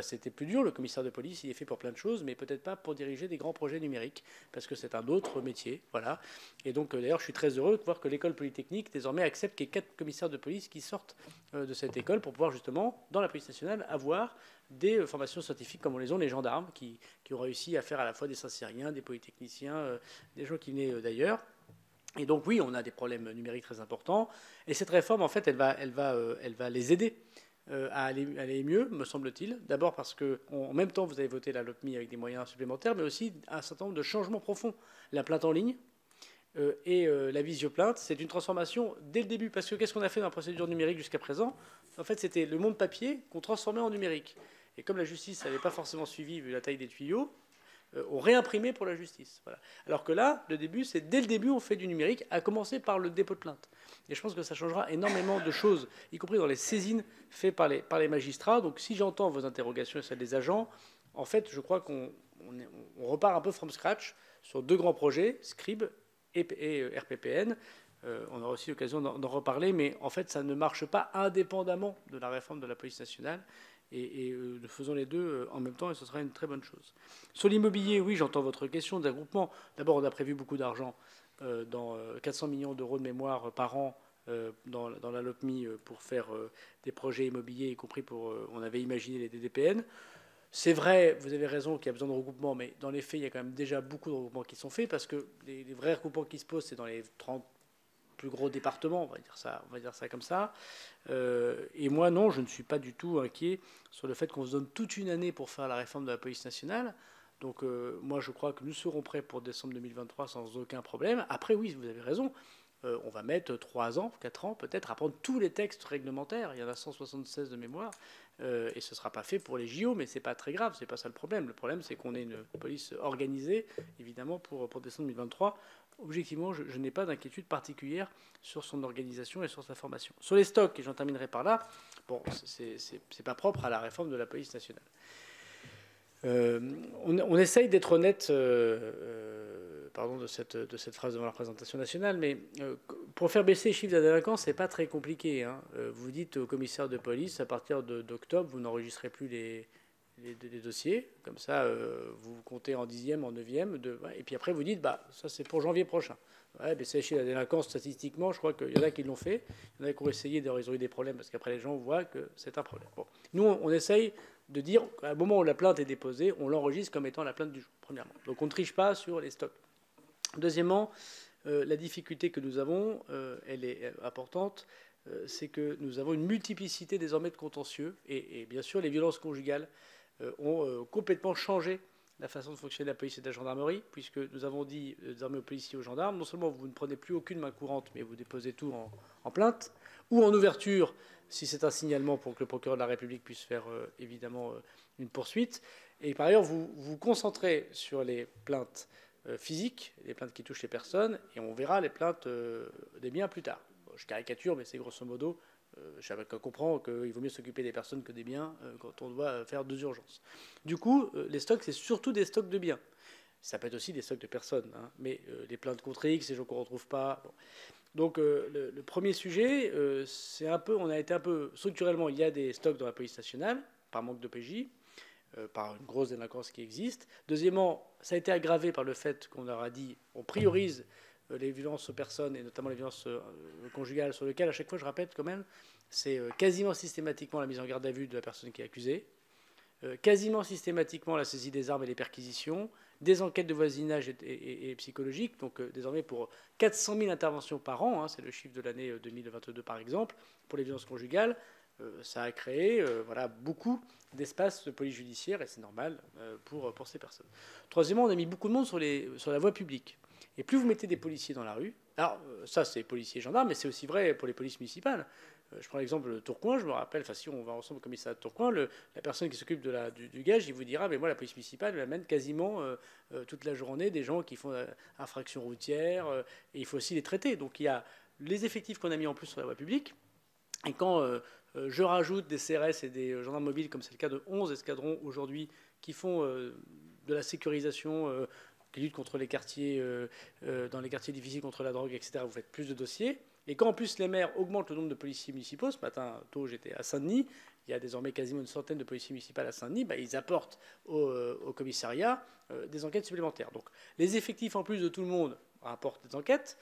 c'était plus dur. Le commissaire de police, il est fait pour plein de choses, mais peut-être pas pour diriger des grands projets numériques, parce que c'est un autre métier. Voilà. Et donc, d'ailleurs, je suis très heureux de voir que l'école polytechnique, désormais, accepte qu'il y ait 4 commissaires de police qui sortent de cette école pour pouvoir, justement, dans la police nationale, avoir des formations scientifiques comme les ont les gendarmes, qui ont réussi à faire à la fois des Saint-Cyriens, des polytechniciens, des gens qui venaient d'ailleurs. Et donc, oui, on a des problèmes numériques très importants. Et cette réforme, en fait, elle va les aider à aller mieux, me semble-t-il. D'abord parce qu'en même temps, vous avez voté la LOPMI avec des moyens supplémentaires, mais aussi un certain nombre de changements profonds. La plainte en ligne et la visioplainte, c'est une transformation dès le début. Parce que qu'est-ce qu'on a fait dans la procédure numérique jusqu'à présent? En fait, c'était le monde papier qu'on transformait en numérique. Et comme la justice n'avait pas forcément suivi, vu la taille des tuyaux, on réimprimait pour la justice. Voilà. Alors que là, le début, c'est dès le début, on fait du numérique, à commencer par le dépôt de plainte. Et je pense que ça changera énormément de choses, y compris dans les saisines faites par les magistrats. Donc si j'entends vos interrogations et celles des agents, en fait, je crois qu'on repart un peu from scratch sur 2 grands projets, Scribe et RPPN. On aura aussi l'occasion d'en reparler, mais en fait, ça ne marche pas indépendamment de la réforme de la police nationale. Et nous faisons les deux en même temps, et ce sera une très bonne chose. Sur l'immobilier, oui, j'entends votre question d'agroupement. D'abord, on a prévu beaucoup d'argent, dans 400 millions d'euros de mémoire par an dans la LOPMI pour faire des projets immobiliers, y compris on avait imaginé les DDPN. C'est vrai, vous avez raison qu'il y a besoin de regroupement, mais dans les faits, il y a quand même déjà beaucoup de regroupements qui sont faits, parce que les vrais regroupements qui se posent, c'est dans les 30 plus gros départements, on va dire ça comme ça. Et moi, non, je ne suis pas du tout inquiet sur le fait qu'on se donne toute une année pour faire la réforme de la police nationale. Donc moi, je crois que nous serons prêts pour décembre 2023 sans aucun problème. Après, oui, vous avez raison. On va mettre 3 ans, 4 ans peut-être à prendre tous les textes réglementaires. Il y en a 176 de mémoire. Et ce ne sera pas fait pour les JO, mais ce n'est pas très grave. Ce n'est pas ça le problème. Le problème, c'est qu'on ait une police organisée, évidemment, pour décembre 2023. Objectivement, je n'ai pas d'inquiétude particulière sur son organisation et sur sa formation. Sur les stocks, et j'en terminerai par là, bon, c'est pas propre à la réforme de la police nationale. On essaye d'être honnête, pardon de cette phrase devant la représentation nationale, mais pour faire baisser les chiffres de la délinquance, c'est pas très compliqué. Hein. Vous dites au commissaire de police, à partir d'octobre, vous n'enregistrez plus les dossiers, comme ça vous comptez en 10e, en 9e, et puis après vous dites, ça c'est pour janvier prochain. Ouais, mais c'est la délinquance statistiquement, je crois qu'il y en a qui l'ont fait, il y en a qui ont essayé de résoudre des problèmes, parce qu'après les gens voient que c'est un problème. Bon. Nous, on essaye de dire, qu'à un moment où la plainte est déposée, on l'enregistre comme étant la plainte du jour, premièrement. Donc on ne triche pas sur les stocks. Deuxièmement, la difficulté que nous avons, elle est importante, c'est que nous avons une multiplicité désormais de contentieux, et bien sûr les violences conjugales ont complètement changé la façon de fonctionner de la police et de la gendarmerie, puisque nous avons dit désormais aux policiers et aux gendarmes, non seulement vous ne prenez plus aucune main courante, mais vous déposez tout en plainte, ou en ouverture, si c'est un signalement pour que le procureur de la République puisse faire évidemment une poursuite. Et par ailleurs, vous vous concentrez sur les plaintes physiques, les plaintes qui touchent les personnes, et on verra les plaintes des biens plus tard. Bon, je caricature, mais c'est grosso modo... chacun comprend qu'il vaut mieux s'occuper des personnes que des biens quand on doit faire 2 urgences. Du coup, les stocks, c'est surtout des stocks de biens. Ça peut être aussi des stocks de personnes, hein, mais les plaintes contre X, les gens qu'on ne retrouve pas. Bon. Donc, le premier sujet, c'est un peu, on a été un peu structurellement, il y a des stocks dans la police nationale, par manque de PJ, par une grosse délinquance qui existe. Deuxièmement, ça a été aggravé par le fait qu'on leur a dit, on priorise les violences aux personnes, et notamment les violences conjugales, sur lesquelles, à chaque fois, je répète quand même, c'est quasiment systématiquement la mise en garde à vue de la personne qui est accusée. quasiment systématiquement la saisie des armes et les perquisitions, des enquêtes de voisinage et psychologiques, donc désormais pour 400 000 interventions par an, hein, c'est le chiffre de l'année 2022 par exemple, pour les violences conjugales. Ça a créé voilà, beaucoup d'espace de police judiciaire, et c'est normal pour ces personnes. Troisièmement, on a mis beaucoup de monde sur la voie publique. Et plus vous mettez des policiers dans la rue, alors ça c'est policiers et gendarmes, mais c'est aussi vrai pour les polices municipales. Je prends l'exemple de Tourcoing, je me rappelle, enfin si on va ensemble au commissariat de Tourcoing, la personne qui s'occupe du gage, il vous dira, mais moi la police municipale, elle amène quasiment toute la journée des gens qui font infraction routière, et il faut aussi les traiter. Donc il y a les effectifs qu'on a mis en plus sur la voie publique, et quand je rajoute des CRS et des gendarmes mobiles, comme c'est le cas de 11 escadrons aujourd'hui, qui font de la sécurisation, qui luttent contre les quartiers, dans les quartiers difficiles contre la drogue, etc., vous faites plus de dossiers. Et quand en plus les maires augmentent le nombre de policiers municipaux, ce matin, tôt j'étais à Saint-Denis, il y a désormais quasiment une centaine de policiers municipaux à Saint-Denis, ils apportent au commissariat des enquêtes supplémentaires. Donc les effectifs en plus de tout le monde rapportent des enquêtes.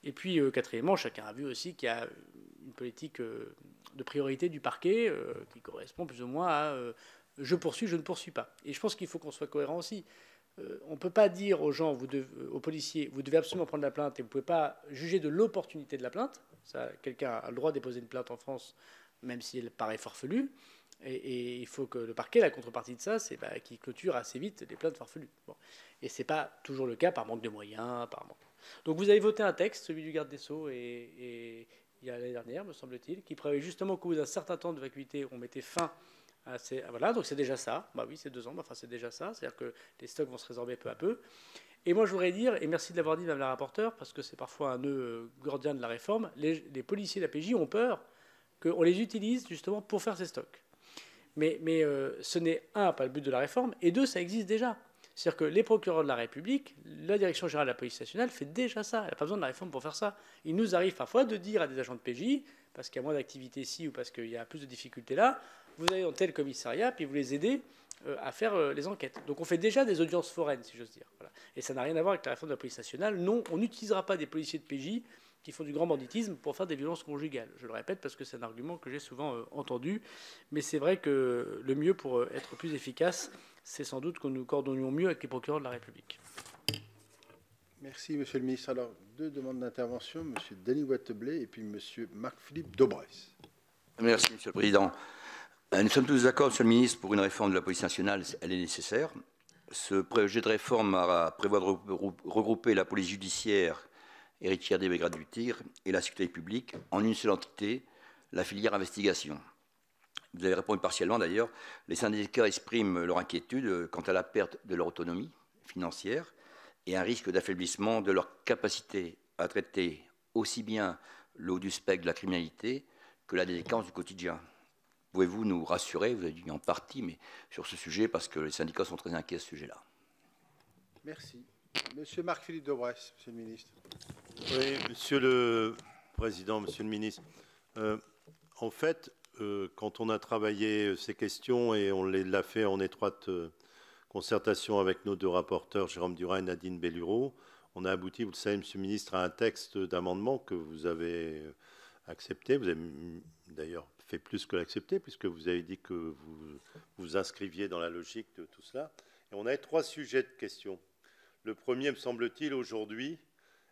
Et puis quatrièmement, chacun a vu aussi qu'il y a une politique de priorité du parquet qui correspond plus ou moins à je poursuis, je ne poursuis pas. Et je pense qu'il faut qu'on soit cohérent aussi. On ne peut pas dire aux gens, aux policiers, vous devez absolument prendre la plainte et vous ne pouvez pas juger de l'opportunité de la plainte. Quelqu'un a le droit de déposer une plainte en France, même si elle paraît farfelue. Et il faut que le parquet, la contrepartie de ça, c'est qu'il clôture assez vite les plaintes farfelues. Bon. Et ce n'est pas toujours le cas par manque de moyens. Donc vous avez voté un texte, celui du garde des Sceaux, et il y a l'année dernière, me semble-t-il, qui prévoyait justement qu'au bout d'un certain temps de vacuité, on mettait fin voilà, donc c'est déjà ça. Oui, c'est 2 ans, enfin c'est déjà ça. C'est-à-dire que les stocks vont se résorber peu à peu. Et moi, je voudrais dire, et merci de l'avoir dit, Mme la rapporteure, parce que c'est parfois un nœud gordien de la réforme, les policiers de la PJ ont peur qu'on les utilise justement pour faire ces stocks. Mais ce n'est, un, pas le but de la réforme, et deux, ça existe déjà. C'est-à-dire que les procureurs de la République, la Direction générale de la police nationale fait déjà ça. Elle n'a pas besoin de la réforme pour faire ça. Il nous arrive parfois de dire à des agents de PJ, parce qu'il y a moins d'activité ici ou parce qu'il y a plus de difficultés là, vous allez dans tel commissariat, puis vous les aidez à faire les enquêtes. Donc on fait déjà des audiences foraines, si j'ose dire. Voilà. Et ça n'a rien à voir avec la réforme de la police nationale. Non, on n'utilisera pas des policiers de PJ qui font du grand banditisme pour faire des violences conjugales. Je le répète parce que c'est un argument que j'ai souvent entendu. Mais c'est vrai que le mieux pour être plus efficace, c'est sans doute que nous coordonnions mieux avec les procureurs de la République. Merci, Monsieur le Ministre. Alors, 2 demandes d'intervention, Monsieur Denis Watteblé et puis Monsieur Marc-Philippe Daubresse. Merci, Monsieur le Président. Nous sommes tous d'accord, Monsieur le Ministre, pour une réforme de la police nationale, elle est nécessaire. Ce projet de réforme prévoit de regrouper la police judiciaire, héritière des brigades du tir, et la sécurité publique en une seule entité, la filière investigation. Vous avez répondu partiellement d'ailleurs. Les syndicats expriment leur inquiétude quant à la perte de leur autonomie financière et un risque d'affaiblissement de leur capacité à traiter aussi bien le haut du spectre de la criminalité que la délinquance du quotidien. Pouvez-vous nous rassurer, vous avez dit en partie, mais sur ce sujet, parce que les syndicats sont très inquiets à ce sujet-là. Merci. Monsieur Marc-Philippe Daubresse, Monsieur le Ministre. Oui, Monsieur le Président, Monsieur le Ministre. En fait, quand on a travaillé ces questions, et on l'a fait en étroite concertation avec nos 2 rapporteurs, Jérôme Durain et Nadine Bellureau, on a abouti, vous le savez, Monsieur le Ministre, à un texte d'amendement que vous avez accepté. Vous avez d'ailleurs fait plus que l'accepter, puisque vous avez dit que vous vous inscriviez dans la logique de tout cela. Et on a 3 sujets de questions. Le premier, me semble-t-il, aujourd'hui,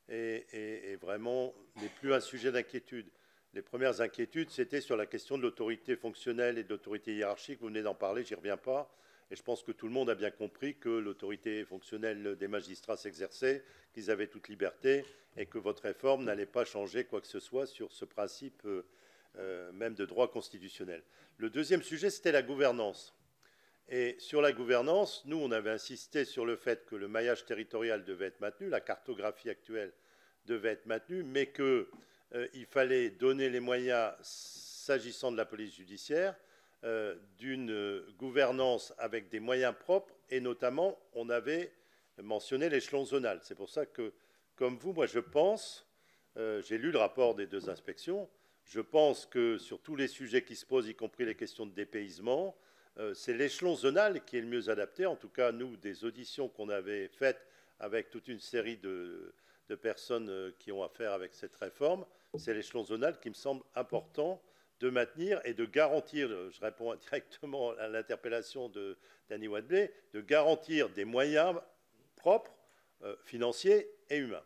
est vraiment n'est plus un sujet d'inquiétude. Les premières inquiétudes, c'était sur la question de l'autorité fonctionnelle et de l'autorité hiérarchique. Vous venez d'en parler, j'y reviens pas. Et je pense que tout le monde a bien compris que l'autorité fonctionnelle des magistrats s'exerçait, qu'ils avaient toute liberté et que votre réforme n'allait pas changer quoi que ce soit sur ce principe même de droit constitutionnel. Le deuxième sujet, c'était la gouvernance. Et sur la gouvernance, nous, on avait insisté sur le fait que le maillage territorial devait être maintenu, la cartographie actuelle devait être maintenue, mais qu'il fallait donner les moyens, s'agissant de la police judiciaire, d'une gouvernance avec des moyens propres, et notamment, on avait mentionné l'échelon zonal. C'est pour ça que, comme vous, moi, je pense, j'ai lu le rapport des 2 inspections, je pense que sur tous les sujets qui se posent, y compris les questions de dépaysement, c'est l'échelon zonal qui est le mieux adapté. En tout cas, nous, des auditions qu'on avait faites avec toute une série de personnes qui ont affaire avec cette réforme, c'est l'échelon zonal qui me semble important de maintenir et de garantir, je réponds directement à l'interpellation de Dany Wattebled, de garantir des moyens propres, financiers et humains.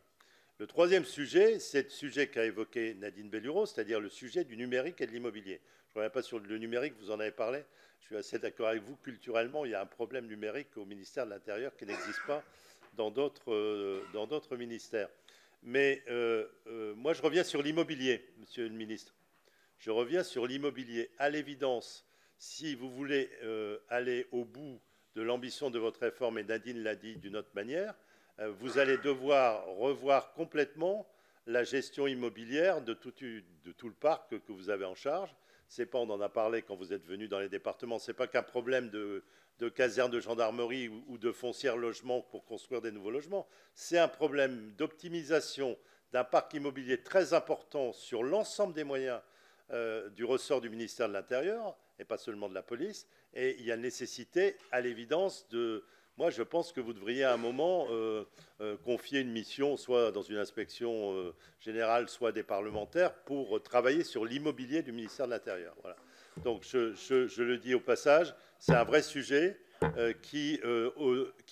Le troisième sujet, c'est le sujet qu'a évoqué Nadine Bellureau, c'est-à-dire le sujet du numérique et de l'immobilier. Je ne reviens pas sur le numérique, vous en avez parlé. Je suis assez d'accord avec vous. Culturellement, il y a un problème numérique au ministère de l'Intérieur qui n'existe pas dans d'autres ministères. Mais moi, je reviens sur l'immobilier, monsieur le ministre. Je reviens sur l'immobilier. À l'évidence, si vous voulez aller au bout de l'ambition de votre réforme, et Nadine l'a dit d'une autre manière, vous allez devoir revoir complètement la gestion immobilière de tout le parc que vous avez en charge. C'est pas, on en a parlé quand vous êtes venu dans les départements, ce n'est pas qu'un problème de caserne de gendarmerie ou de foncière logement pour construire des nouveaux logements. C'est un problème d'optimisation d'un parc immobilier très important sur l'ensemble des moyens du ressort du ministère de l'Intérieur, et pas seulement de la police. Et il y a nécessité, à l'évidence, de... Moi, je pense que vous devriez à un moment confier une mission, soit dans une inspection générale, soit des parlementaires, pour travailler sur l'immobilier du ministère de l'Intérieur. Voilà. Donc, je le dis au passage, c'est un vrai sujet qui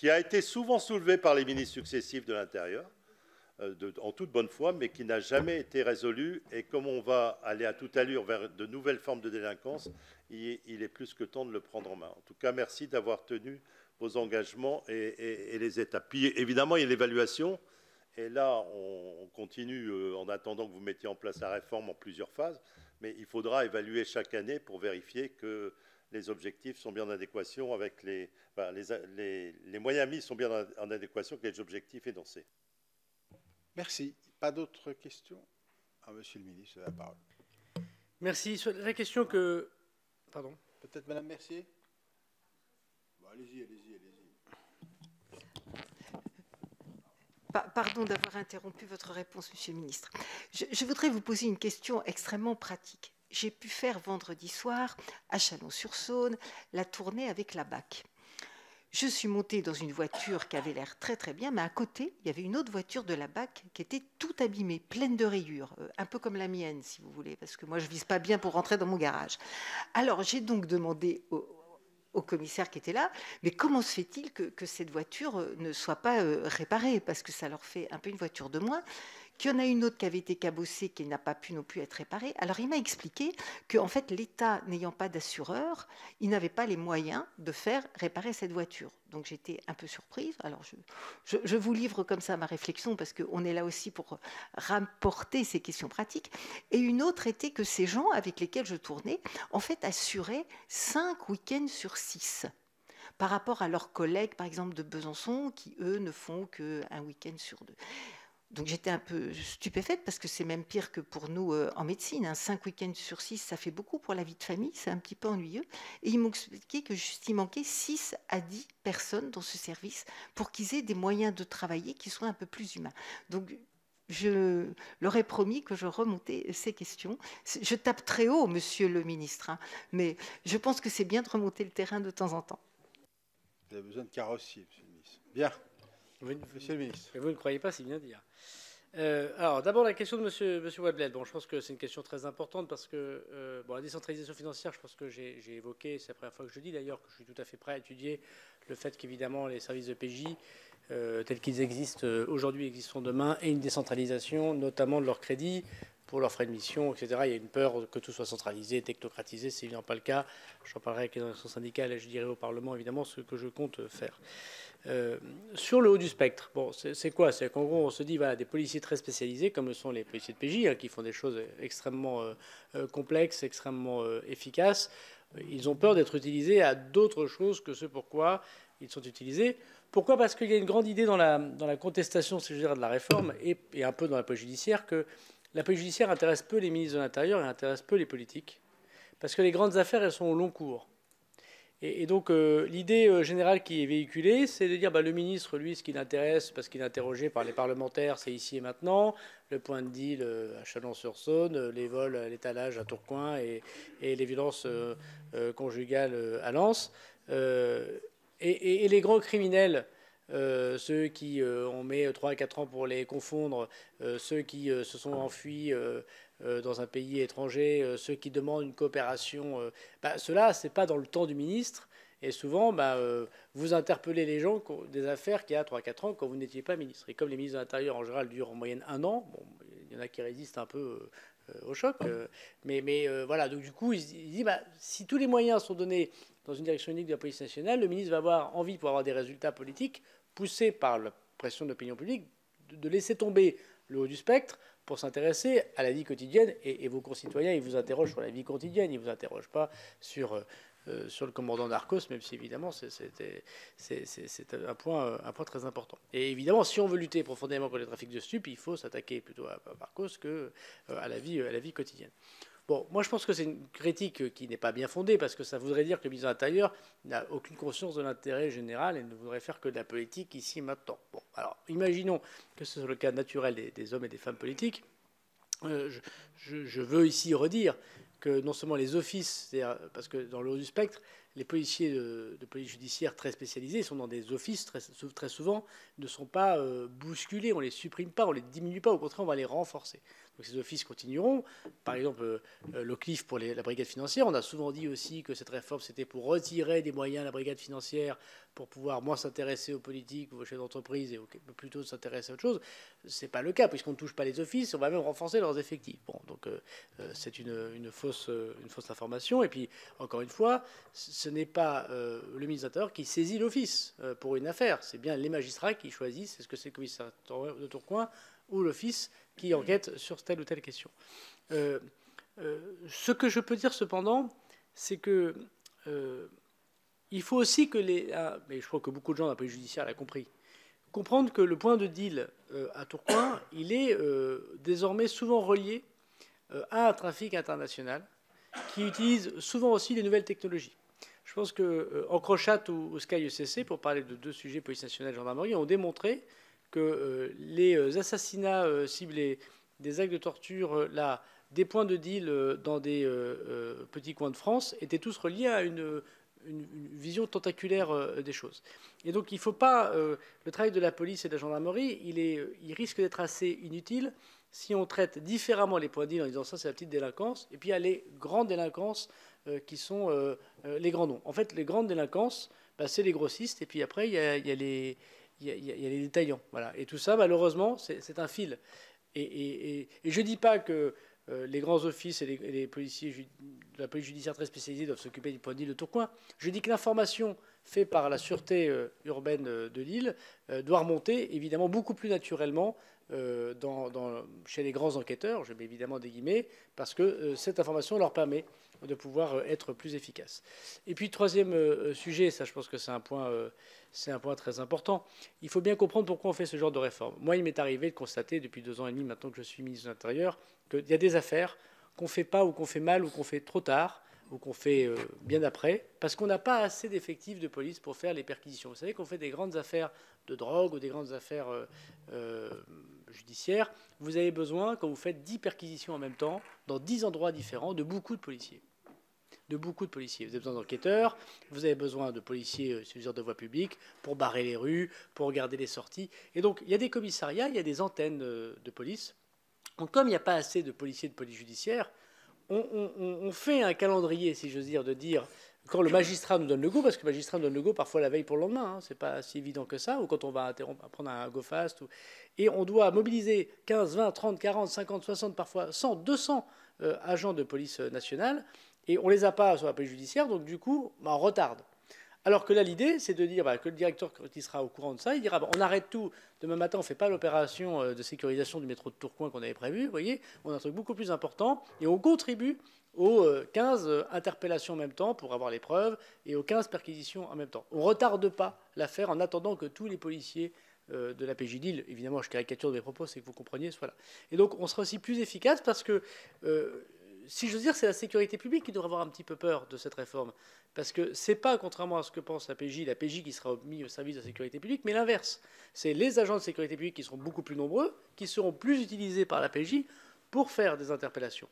a été souvent soulevé par les ministres successifs de l'Intérieur, en toute bonne foi, mais qui n'a jamais été résolu. Et comme on va aller à toute allure vers de nouvelles formes de délinquance, il est plus que temps de le prendre en main. En tout cas, merci d'avoir tenu vos engagements et les étapes. Puis, évidemment, il y a l'évaluation. Et là, on continue en attendant que vous mettiez en place la réforme en plusieurs phases. Mais il faudra évaluer chaque année pour vérifier que les objectifs sont bien en adéquation avec les moyens mis sont bien en adéquation avec les objectifs énoncés. Merci. Pas d'autres questions? Monsieur le ministre, la parole. Merci. Sur la question que... Pardon. Peut-être Madame Mercier? Bon, allez-y. Pardon d'avoir interrompu votre réponse, Monsieur le ministre. Je voudrais vous poser une question extrêmement pratique. J'ai pu faire vendredi soir, à Chalon-sur-Saône, la tournée avec la BAC. Je suis montée dans une voiture qui avait l'air très très bien, mais à côté, il y avait une autre voiture de la BAC qui était toute abîmée, pleine de rayures, un peu comme la mienne, si vous voulez, parce que moi, je ne vise pas bien pour rentrer dans mon garage. Alors, j'ai donc demandé au commissaire qui était là, mais comment se fait-il que cette voiture ne soit pas réparée, parce que ça leur fait un peu une voiture de moins, qu'il y en a une autre qui avait été cabossée, qui n'a pas pu non plus être réparée. Alors il m'a expliqué qu'en fait, l'État n'ayant pas d'assureur, il n'avait pas les moyens de faire réparer cette voiture. Donc j'étais un peu surprise. Alors je vous livre comme ça ma réflexion, parce qu'on est là aussi pour rapporter ces questions pratiques. Et une autre était que ces gens avec lesquels je tournais, en fait, assuraient 5 week-ends sur 6. Par rapport à leurs collègues, par exemple, de Besançon, qui, eux, ne font qu'un week-end sur 2. Donc j'étais un peu stupéfaite, parce que c'est même pire que pour nous en médecine. 5 week-ends sur 6, ça fait beaucoup pour la vie de famille, c'est un petit peu ennuyeux. Et ils m'ont expliqué que juste il manquait 6 à 10 personnes dans ce service pour qu'ils aient des moyens de travailler qui soient un peu plus humains. Donc je leur ai promis que je remontais ces questions. Je tape très haut, monsieur le ministre, mais je pense que c'est bien de remonter le terrain de temps en temps. Vous avez besoin de carrossier, monsieur le ministre. Bien. Monsieur le ministre. Mais vous ne croyez pas, c'est bien dire. Alors, d'abord, la question de monsieur Wattebled. Bon, je pense que c'est une question très importante, parce que la décentralisation financière, je pense que j'ai évoqué, c'est la première fois que je dis d'ailleurs, que je suis tout à fait prêt à étudier le fait qu'évidemment les services de PJ, tels qu'ils existent aujourd'hui, existeront demain, et une décentralisation, notamment de leurs crédits, pour leurs frais de mission, etc. Il y a une peur que tout soit centralisé, technocratisé. C'est évidemment pas le cas. J'en parlerai avec les organisations syndicales et je dirai au Parlement, évidemment, ce que je compte faire. Sur le haut du spectre, bon, c'est quoi? C'est qu'en gros, on se dit, voilà, des policiers très spécialisés, comme le sont les policiers de PJ, qui font des choses extrêmement complexes, extrêmement efficaces. Ils ont peur d'être utilisés à d'autres choses que ce pourquoi ils sont utilisés. Pourquoi? Parce qu'il y a une grande idée dans la contestation, si je veux dire, de la réforme, et un peu dans la police judiciaire, que la police judiciaire intéresse peu les ministres de l'Intérieur et intéresse peu les politiques, parce que les grandes affaires, elles sont au long cours. Et donc, l'idée générale qui est véhiculée, c'est de dire, le ministre, lui, ce qui l'intéresse, parce qu'il est interrogé par les parlementaires, c'est ici et maintenant, le point de deal à Chalon-sur-Saône, les vols à l'étalage à Tourcoing et les violences conjugales à Lens. Et les grands criminels, ceux qui ont mis 3 à 4 ans pour les confondre, ceux qui se sont enfuis dans un pays étranger, ceux qui demandent une coopération, cela, ce n'est pas dans le temps du ministre. Et souvent, vous interpellez les gens des affaires qu'il y a 3-4 ans quand vous n'étiez pas ministre. Et comme les ministres de l'Intérieur, en général, durent en moyenne 1 an, bon, il y en a qui résistent un peu au choc. Voilà, donc du coup, il se dit, si tous les moyens sont donnés dans une direction unique de la police nationale, le ministre va avoir envie, pour avoir des résultats politiques, poussés par la pression de l'opinion publique, de laisser tomber le haut du spectre pour s'intéresser à la vie quotidienne. Et vos concitoyens, ils vous interrogent sur la vie quotidienne, ils ne vous interrogent pas sur le commandant Narcos, même si évidemment c'est un point très important. Et évidemment, si on veut lutter profondément contre les trafics de stupes, il faut s'attaquer plutôt à Narcos qu'à la vie quotidienne. Bon, moi je pense que c'est une critique qui n'est pas bien fondée, parce que ça voudrait dire que le ministre de l'Intérieur n'a aucune conscience de l'intérêt général et ne voudrait faire que de la politique ici et maintenant. Bon, alors imaginons que ce soit le cas naturel des hommes et des femmes politiques. Je veux ici redire que non seulement les offices, parce que dans le haut du spectre, les policiers de police judiciaire très spécialisés sont dans des offices très souvent, ne sont pas bousculés, on ne les supprime pas, on ne les diminue pas, au contraire on va les renforcer. Donc ces offices continueront. Par exemple, l'OCLIF pour la brigade financière, on a souvent dit aussi que cette réforme c'était pour retirer des moyens à la brigade financière pour pouvoir moins s'intéresser aux politiques ou aux chefs d'entreprise et plutôt s'intéresser à autre chose. Ce n'est pas le cas, puisqu'on ne touche pas les offices, on va même renforcer leurs effectifs. Bon, donc c'est une fausse information. Et puis, encore une fois, ce n'est pas le ministre de l'Intérieur qui saisit l'office pour une affaire. C'est bien les magistrats qui choisissent est-ce que c'est le commissaire de Tourcoing ou l'office qui enquête sur telle ou telle question. Ce que je peux dire cependant, c'est que il faut aussi que mais je crois que beaucoup de gens dans la police judiciaire l'ont compris, comprendre que le point de deal à Tourcoing, il est désormais souvent relié à un trafic international qui utilise souvent aussi les nouvelles technologies. Je pense que Encrochat ou Sky ECC, pour parler de 2 sujets, police nationale et gendarmerie, ont démontré que les assassinats ciblés, des actes de torture, des points de deal dans des petits coins de France étaient tous reliés à une vision tentaculaire des choses. Et donc il ne faut pas... le travail de la police et de la gendarmerie, il risque d'être assez inutile si on traite différemment les points de deal en disant ça c'est la petite délinquance, et puis il y a les grandes délinquances qui sont les grands noms. En fait, les grandes délinquances, c'est les grossistes, et puis après il y a les détaillants. Voilà. Et tout ça, malheureusement, c'est un fil. Et je ne dis pas que les grands offices et les policiers de la police judiciaire très spécialisée doivent s'occuper du point de deal de Tourcoing. Je dis que l'information faite par la sûreté urbaine de Lille doit remonter évidemment beaucoup plus naturellement chez les grands enquêteurs, je mets évidemment des guillemets, parce que cette information leur permet de pouvoir être plus efficace. Et puis, troisième sujet, ça je pense que c'est un point très important, il faut bien comprendre pourquoi on fait ce genre de réforme. Moi, il m'est arrivé de constater depuis 2 ans et demi maintenant que je suis ministre de l'Intérieur qu'il y a des affaires qu'on ne fait pas ou qu'on fait mal ou qu'on fait trop tard ou qu'on fait bien après, parce qu'on n'a pas assez d'effectifs de police pour faire les perquisitions. Vous savez qu'on fait des grandes affaires de drogue ou des grandes affaires judiciaires, vous avez besoin, quand vous faites 10 perquisitions en même temps, dans 10 endroits différents, de beaucoup de policiers. Vous avez besoin d'enquêteurs, vous avez besoin de policiers sur de voie publique pour barrer les rues, pour regarder les sorties. Et donc, il y a des commissariats, il y a des antennes de police. Donc, comme il n'y a pas assez de policiers de police judiciaire, on fait un calendrier, si j'ose dire, de dire quand le magistrat nous donne le go, parce que le magistrat nous donne le go parfois la veille pour le lendemain, c'est pas si évident que ça, ou quand on va prendre un go fast, et on doit mobiliser 15, 20, 30, 40, 50, 60, parfois 100, 200 agents de police nationale, et on ne les a pas sur la police judiciaire, donc du coup, on retarde. Alors que là, l'idée, c'est de dire que le directeur qui sera au courant de ça, il dira on arrête tout, demain matin, on ne fait pas l'opération de sécurisation du métro de Tourcoing qu'on avait prévu, vous voyez, on a un truc beaucoup plus important, et on contribue aux 15 interpellations en même temps pour avoir les preuves, et aux 15 perquisitions en même temps. On ne retarde pas l'affaire en attendant que tous les policiers de la PJ Lille, évidemment, je caricature de mes propos, c'est que vous compreniez, soit là. Et donc, on sera aussi plus efficace parce que... si j'ose dire, c'est la sécurité publique qui devrait avoir un petit peu peur de cette réforme. Parce que ce n'est pas, contrairement à ce que pense la PJ qui sera mis au service de la sécurité publique, mais l'inverse. C'est les agents de sécurité publique qui seront beaucoup plus nombreux, qui seront plus utilisés par la PJ pour faire des interpellations.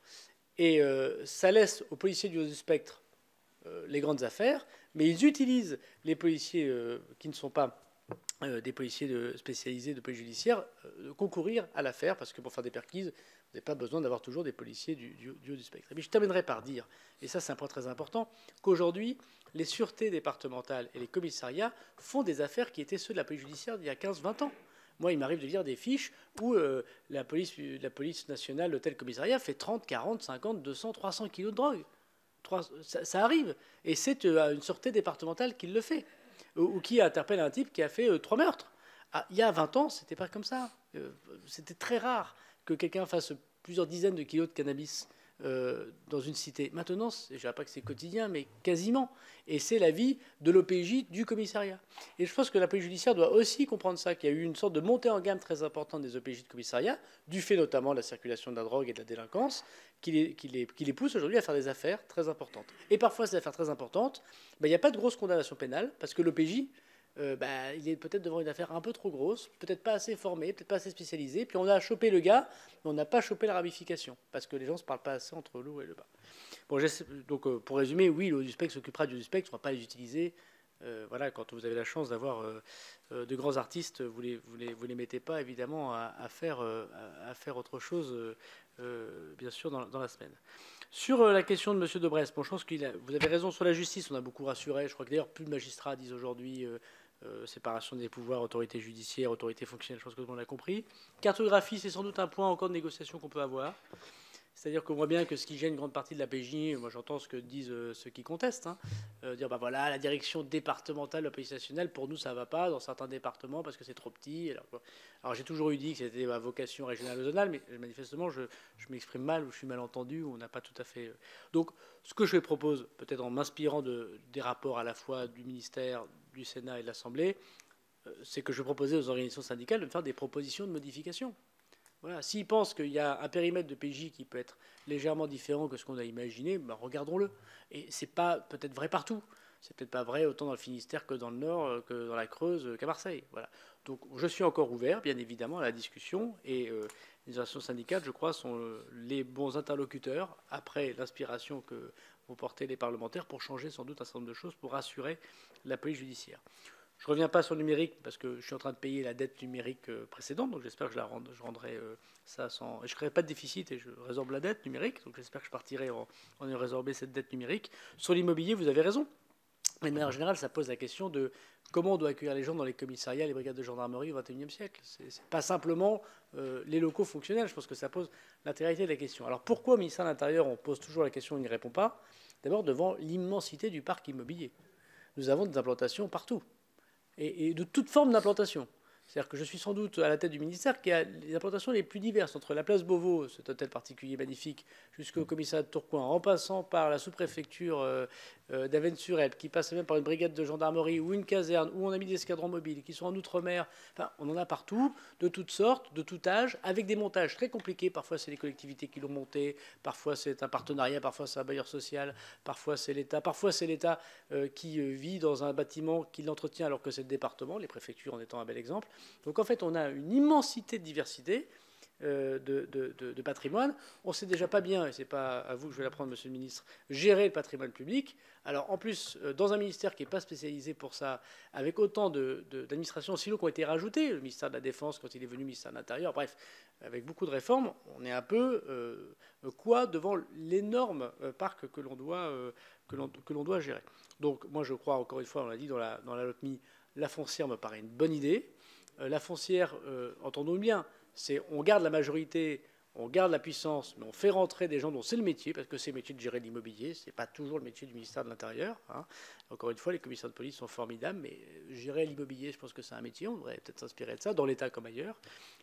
Et ça laisse aux policiers du haut du spectre les grandes affaires, mais ils utilisent les policiers qui ne sont pas des policiers spécialisés de police judiciaire concourir à l'affaire, parce que pour faire des perquises, Vous n'avez pas besoin d'avoir toujours des policiers du haut du spectre. Et puis je terminerai par dire, et ça c'est un point très important, qu'aujourd'hui, les sûretés départementales et les commissariats font des affaires qui étaient ceux de la police judiciaire d'il y a 15-20 ans. Moi, il m'arrive de lire des fiches où la police nationale de tel commissariat fait 30, 40, 50, 200, 300 kilos de drogue. Ça arrive. Et c'est une sûreté départementale qui le fait. Ou qui interpelle un type qui a fait 3 meurtres. Ah, il y a 20 ans, c'était pas comme ça. C'était très rare que quelqu'un fasse plusieurs dizaines de kilos de cannabis dans une cité. Maintenant, je ne dirais pas que c'est quotidien, mais quasiment. Et c'est la vie de l'OPJ du commissariat. Et je pense que la police judiciaire doit aussi comprendre ça, qu'il y a eu une sorte de montée en gamme très importante des OPJ de commissariat, du fait notamment de la circulation de la drogue et de la délinquance, qui les pousse aujourd'hui à faire des affaires très importantes. Et parfois, ces affaires très importantes, il n'y a pas de grosse condamnation pénale, parce que l'OPJ, il est peut-être devant une affaire un peu trop grosse, peut-être pas assez formé, peut-être pas assez spécialisé, puis on a chopé le gars, mais on n'a pas chopé la ramification, parce que les gens ne se parlent pas assez entre le haut et le bas. Bon, donc, pour résumer, oui, le haut du spectre s'occupera du haut du spectre, on ne va pas les utiliser. Voilà, quand vous avez la chance d'avoir de grands artistes, vous les mettez pas, évidemment, à faire autre chose, bien sûr, dans la semaine. Sur la question de M. Debresse, bon, je pense vous avez raison sur la justice, on a beaucoup rassuré. Je crois que d'ailleurs, plus de magistrats disent aujourd'hui séparation des pouvoirs, autorité judiciaire, autorité fonctionnelle, je pense que tout le monde l'a compris. Cartographie, c'est sans doute un point encore de négociation qu'on peut avoir. C'est-à-dire qu'on voit bien que ce qui gêne une grande partie de la PJ, moi j'entends ce que disent ceux qui contestent, dire voilà, la direction départementale de la police nationale, pour nous ça ne va pas dans certains départements parce que c'est trop petit. Alors j'ai toujours eu dit que c'était ma vocation régionale ou zonale, mais manifestement je m'exprime mal ou je suis mal entendu ou on n'a pas tout à fait. Donc ce que je propose, peut-être en m'inspirant des rapports à la fois du ministère, du Sénat et de l'Assemblée, c'est que je proposais aux organisations syndicales de me faire des propositions de modification. Voilà. S'ils pensent qu'il y a un périmètre de PJ qui peut être légèrement différent que ce qu'on a imaginé, ben regardons-le. Et c'est pas peut-être vrai partout. C'est peut-être pas vrai autant dans le Finistère que dans le Nord, que dans la Creuse, qu'à Marseille. Voilà. Donc je suis encore ouvert, bien évidemment, à la discussion. Et les organisations syndicales, je crois, sont les bons interlocuteurs, après l'inspiration que vont porter les parlementaires, pour changer sans doute un certain nombre de choses, pour rassurer la police judiciaire. Je ne reviens pas sur le numérique parce que je suis en train de payer la dette numérique précédente, donc j'espère que je rendrai ça sans... Et je ne créerai pas de déficit et je résorbe la dette numérique, donc j'espère que je partirai en ayant résorbé cette dette numérique. Sur l'immobilier, vous avez raison. Mais de manière générale, ça pose la question de comment on doit accueillir les gens dans les commissariats, les brigades de gendarmerie au XXIe siècle. Ce n'est pas simplement les locaux fonctionnels, je pense que ça pose l'intégralité de la question. Alors pourquoi au ministère de l'Intérieur on pose toujours la question et on n'y répond pas? D'abord devant l'immensité du parc immobilier. Nous avons des implantations partout. Et de toute forme d'implantation. C'est-à-dire que je suis sans doute à la tête du ministère qui a les implantations les plus diverses, entre la place Beauvau, cet hôtel particulier magnifique, jusqu'au commissariat de Tourcoing, en passant par la sous-préfecture d'Avesnes-sur-Helpe, qui passe même par une brigade de gendarmerie ou une caserne, où on a mis des escadrons mobiles, qui sont en outre-mer. Enfin, on en a partout, de toutes sortes, de tout âge, avec des montages très compliqués. Parfois, c'est les collectivités qui l'ont monté, parfois, c'est un partenariat, parfois, c'est un bailleur social, parfois, c'est l'État qui vit dans un bâtiment qui l'entretient alors que c'est le département, les préfectures en étant un bel exemple. Donc, en fait, on a une immensité de diversité de patrimoine. On sait déjà pas bien, et c'est pas à vous que je vais l'apprendre, monsieur le ministre, gérer le patrimoine public. Alors en plus, dans un ministère qui n'est pas spécialisé pour ça, avec autant d'administrations silos qui ont été rajoutées, le ministère de la Défense quand il est venu, le ministère de l'Intérieur, bref, avec beaucoup de réformes, on est un peu devant l'énorme parc que l'on doit gérer. Donc moi je crois, encore une fois, on l'a dit dans la LOPMI, la foncière me paraît une bonne idée. La foncière, entendons bien, c'est on garde la majorité, on garde la puissance, mais on fait rentrer des gens dont c'est le métier, parce que c'est le métier de gérer l'immobilier, ce n'est pas toujours le métier du ministère de l'Intérieur. Encore une fois, les commissaires de police sont formidables, mais gérer l'immobilier, je pense que c'est un métier, on devrait peut-être s'inspirer de ça, dans l'État comme ailleurs.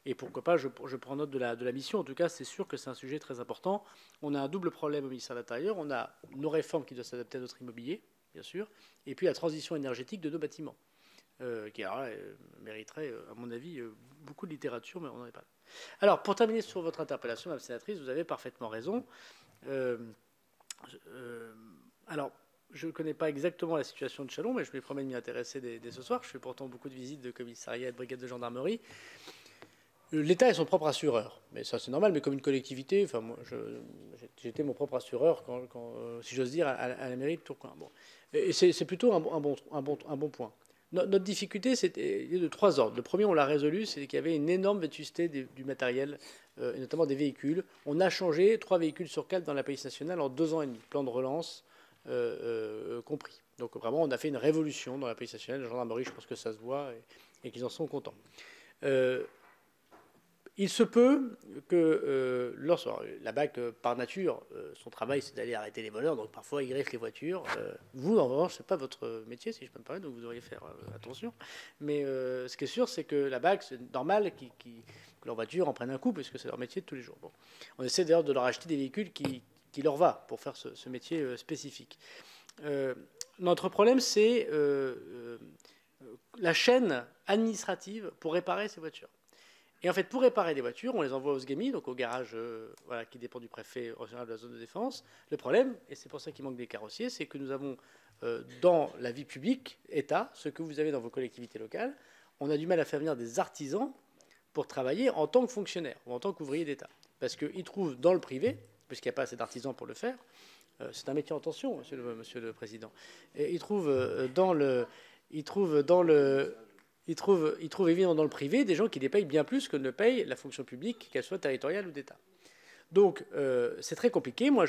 Et pourquoi pas, je prends note de la mission. En tout cas, c'est sûr que c'est un sujet très important. On a un double problème au ministère de l'Intérieur. On a nos réformes qui doivent s'adapter à notre immobilier, bien sûr, et puis la transition énergétique de nos bâtiments. Qui mériterait, à mon avis, beaucoup de littérature, mais on n'en est pas. Alors, pour terminer sur votre interpellation, Madame la sénatrice, vous avez parfaitement raison. Alors, je ne connais pas exactement la situation de Châlons, mais je me promets de m'y intéresser dès ce soir. Je fais pourtant beaucoup de visites de commissariat et de brigade de gendarmerie. L'État est son propre assureur, mais ça c'est normal, mais comme une collectivité, enfin moi j'étais mon propre assureur, si j'ose dire, à la mairie de Tourcoing. Bon. Et c'est plutôt un bon point. Notre difficulté, c'était de 3 ordres. Le premier, on l'a résolu, c'est qu'il y avait une énorme vétusté du matériel, et notamment des véhicules. On a changé 3 véhicules sur 4 dans la police nationale en 2 ans et demi, plan de relance compris. Donc vraiment, on a fait une révolution dans la police nationale. La gendarmerie, je pense que ça se voit et qu'ils en sont contents. Il se peut que la BAC, par nature, son travail, c'est d'aller arrêter les voleurs, donc parfois ils greffent les voitures. Vous, en revanche, ce n'est pas votre métier, si je peux me permettre, donc vous devriez faire attention. Mais ce qui est sûr, c'est que la BAC, c'est normal que leurs voitures en prennent un coup, parce que c'est leur métier de tous les jours. Bon. On essaie d'ailleurs de leur acheter des véhicules qui leur va pour faire ce métier spécifique. Notre problème, c'est la chaîne administrative pour réparer ces voitures. Et en fait, pour réparer des voitures, on les envoie au SGAMI, donc au garage qui dépend du préfet régional de la zone de défense. Le problème, et c'est pour ça qu'il manque des carrossiers, c'est que nous avons dans la vie publique, État, ce que vous avez dans vos collectivités locales, on a du mal à faire venir des artisans pour travailler en tant que fonctionnaire ou en tant qu'ouvrier d'État. Parce qu'ils trouvent dans le privé, puisqu'il n'y a pas assez d'artisans pour le faire, c'est un métier en tension, monsieur le Président, et ils trouvent évidemment dans le privé des gens qui les payent bien plus que ne paye la fonction publique, qu'elle soit territoriale ou d'État. Donc, c'est très compliqué. Moi,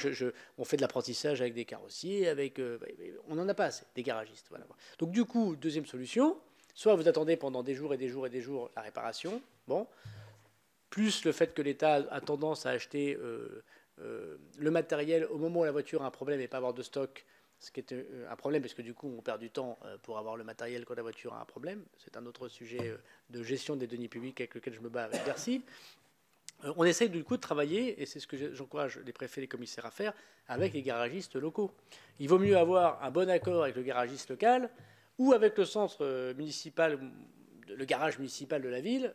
on fait de l'apprentissage avec des carrossiers, on n'en a pas assez, des garagistes. Voilà. Donc, du coup, deuxième solution, soit vous attendez pendant des jours et des jours et des jours la réparation, bon, plus le fait que l'État a tendance à acheter le matériel au moment où la voiture a un problème et pas avoir de stock, ce qui est un problème parce que du coup on perd du temps pour avoir le matériel quand la voiture a un problème. C'est un autre sujet de gestion des deniers publics avec lequel je me bats avec Bercy. On essaye du coup de travailler, et c'est ce que j'encourage les préfets et les commissaires à faire, avec les garagistes locaux. Il vaut mieux avoir un bon accord avec le garagiste local ou avec le centre municipal, le garage municipal de la ville,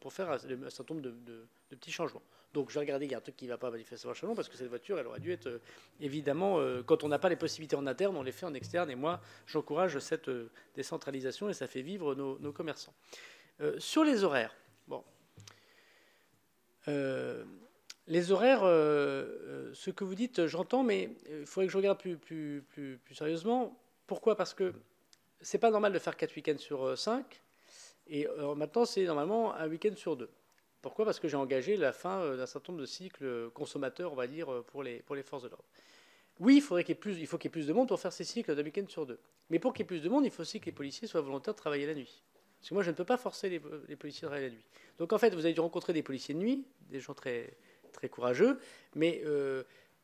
pour faire un certain nombre de petits changements. Donc je vais regarder, il y a un truc qui ne va pas manifestement à Chalon, parce que cette voiture, elle aurait dû être, évidemment, quand on n'a pas les possibilités en interne, on les fait en externe, et moi, j'encourage cette décentralisation, et ça fait vivre nos commerçants. Sur les horaires, bon. Les horaires, ce que vous dites, j'entends, mais il faudrait que je regarde plus sérieusement. Pourquoi ? Parce que c'est pas normal de faire 4 week-ends sur 5, et maintenant, c'est normalement un week-end sur 2. Pourquoi ? Parce que j'ai engagé la fin d'un certain nombre de cycles consommateurs, on va dire, pour les forces de l'ordre. Oui, il faut qu'il y ait plus de monde pour faire ces cycles d'un week-end sur 2. Mais pour qu'il y ait plus de monde, il faut aussi que les policiers soient volontaires de travailler la nuit. Parce que moi, je ne peux pas forcer les policiers à travailler la nuit. Donc en fait, vous avez dû rencontrer des policiers de nuit, des gens très, très courageux, mais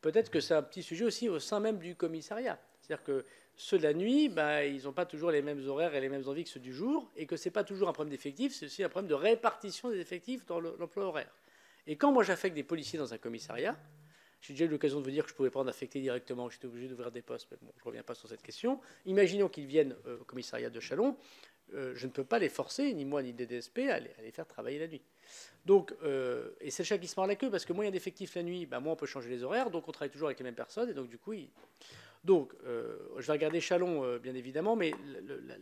peut-être que c'est un petit sujet aussi au sein même du commissariat. C'est-à-dire que ceux de la nuit, ils n'ont pas toujours les mêmes horaires et les mêmes envies que ceux du jour, et que ce n'est pas toujours un problème d'effectifs, c'est aussi un problème de répartition des effectifs dans l'emploi horaire. Et quand moi j'affecte des policiers dans un commissariat, j'ai déjà eu l'occasion de vous dire que je ne pouvais pas en affecter directement, que j'étais obligé d'ouvrir des postes, mais bon, je ne reviens pas sur cette question. Imaginons qu'ils viennent au commissariat de Chalon, je ne peux pas les forcer, ni moi ni le DDSP, à les faire travailler la nuit. Donc, et c'est le chat qui se mord la queue, parce que moins il y a d'effectifs la nuit, moins on peut changer les horaires, donc on travaille toujours avec les mêmes personnes, et donc du coup, donc je vais regarder Chalon, bien évidemment, mais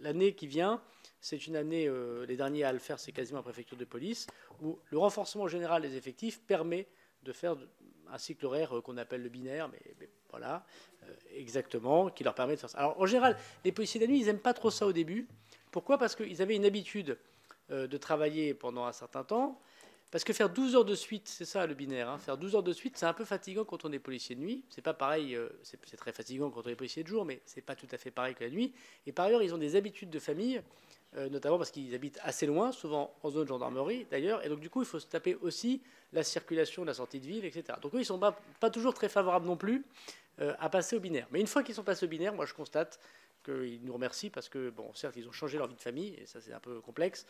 l'année qui vient, c'est une année, les derniers à le faire, c'est quasiment la préfecture de police, où le renforcement général des effectifs permet de faire un cycle horaire qu'on appelle le binaire, mais voilà, exactement, qui leur permet de faire ça. Alors, en général, les policiers de la nuit, ils n'aiment pas trop ça au début. Pourquoi ? Parce qu'ils avaient une habitude de travailler pendant un certain temps. Parce que faire 12 heures de suite, c'est ça le binaire, hein, faire 12 heures de suite, c'est un peu fatigant quand on est policier de nuit. C'est pas pareil, c'est très fatigant quand on est policier de jour, mais c'est pas tout à fait pareil que la nuit. Et par ailleurs, ils ont des habitudes de famille, notamment parce qu'ils habitent assez loin, souvent en zone gendarmerie d'ailleurs. Et donc du coup, il faut se taper aussi la circulation, la sortie de ville, etc. Donc eux, ils ne sont pas toujours très favorables non plus à passer au binaire. Mais une fois qu'ils sont passés au binaire, moi je constate qu'ils nous remercient parce que, bon, certes, ils ont changé leur vie de famille, et ça c'est un peu complexe,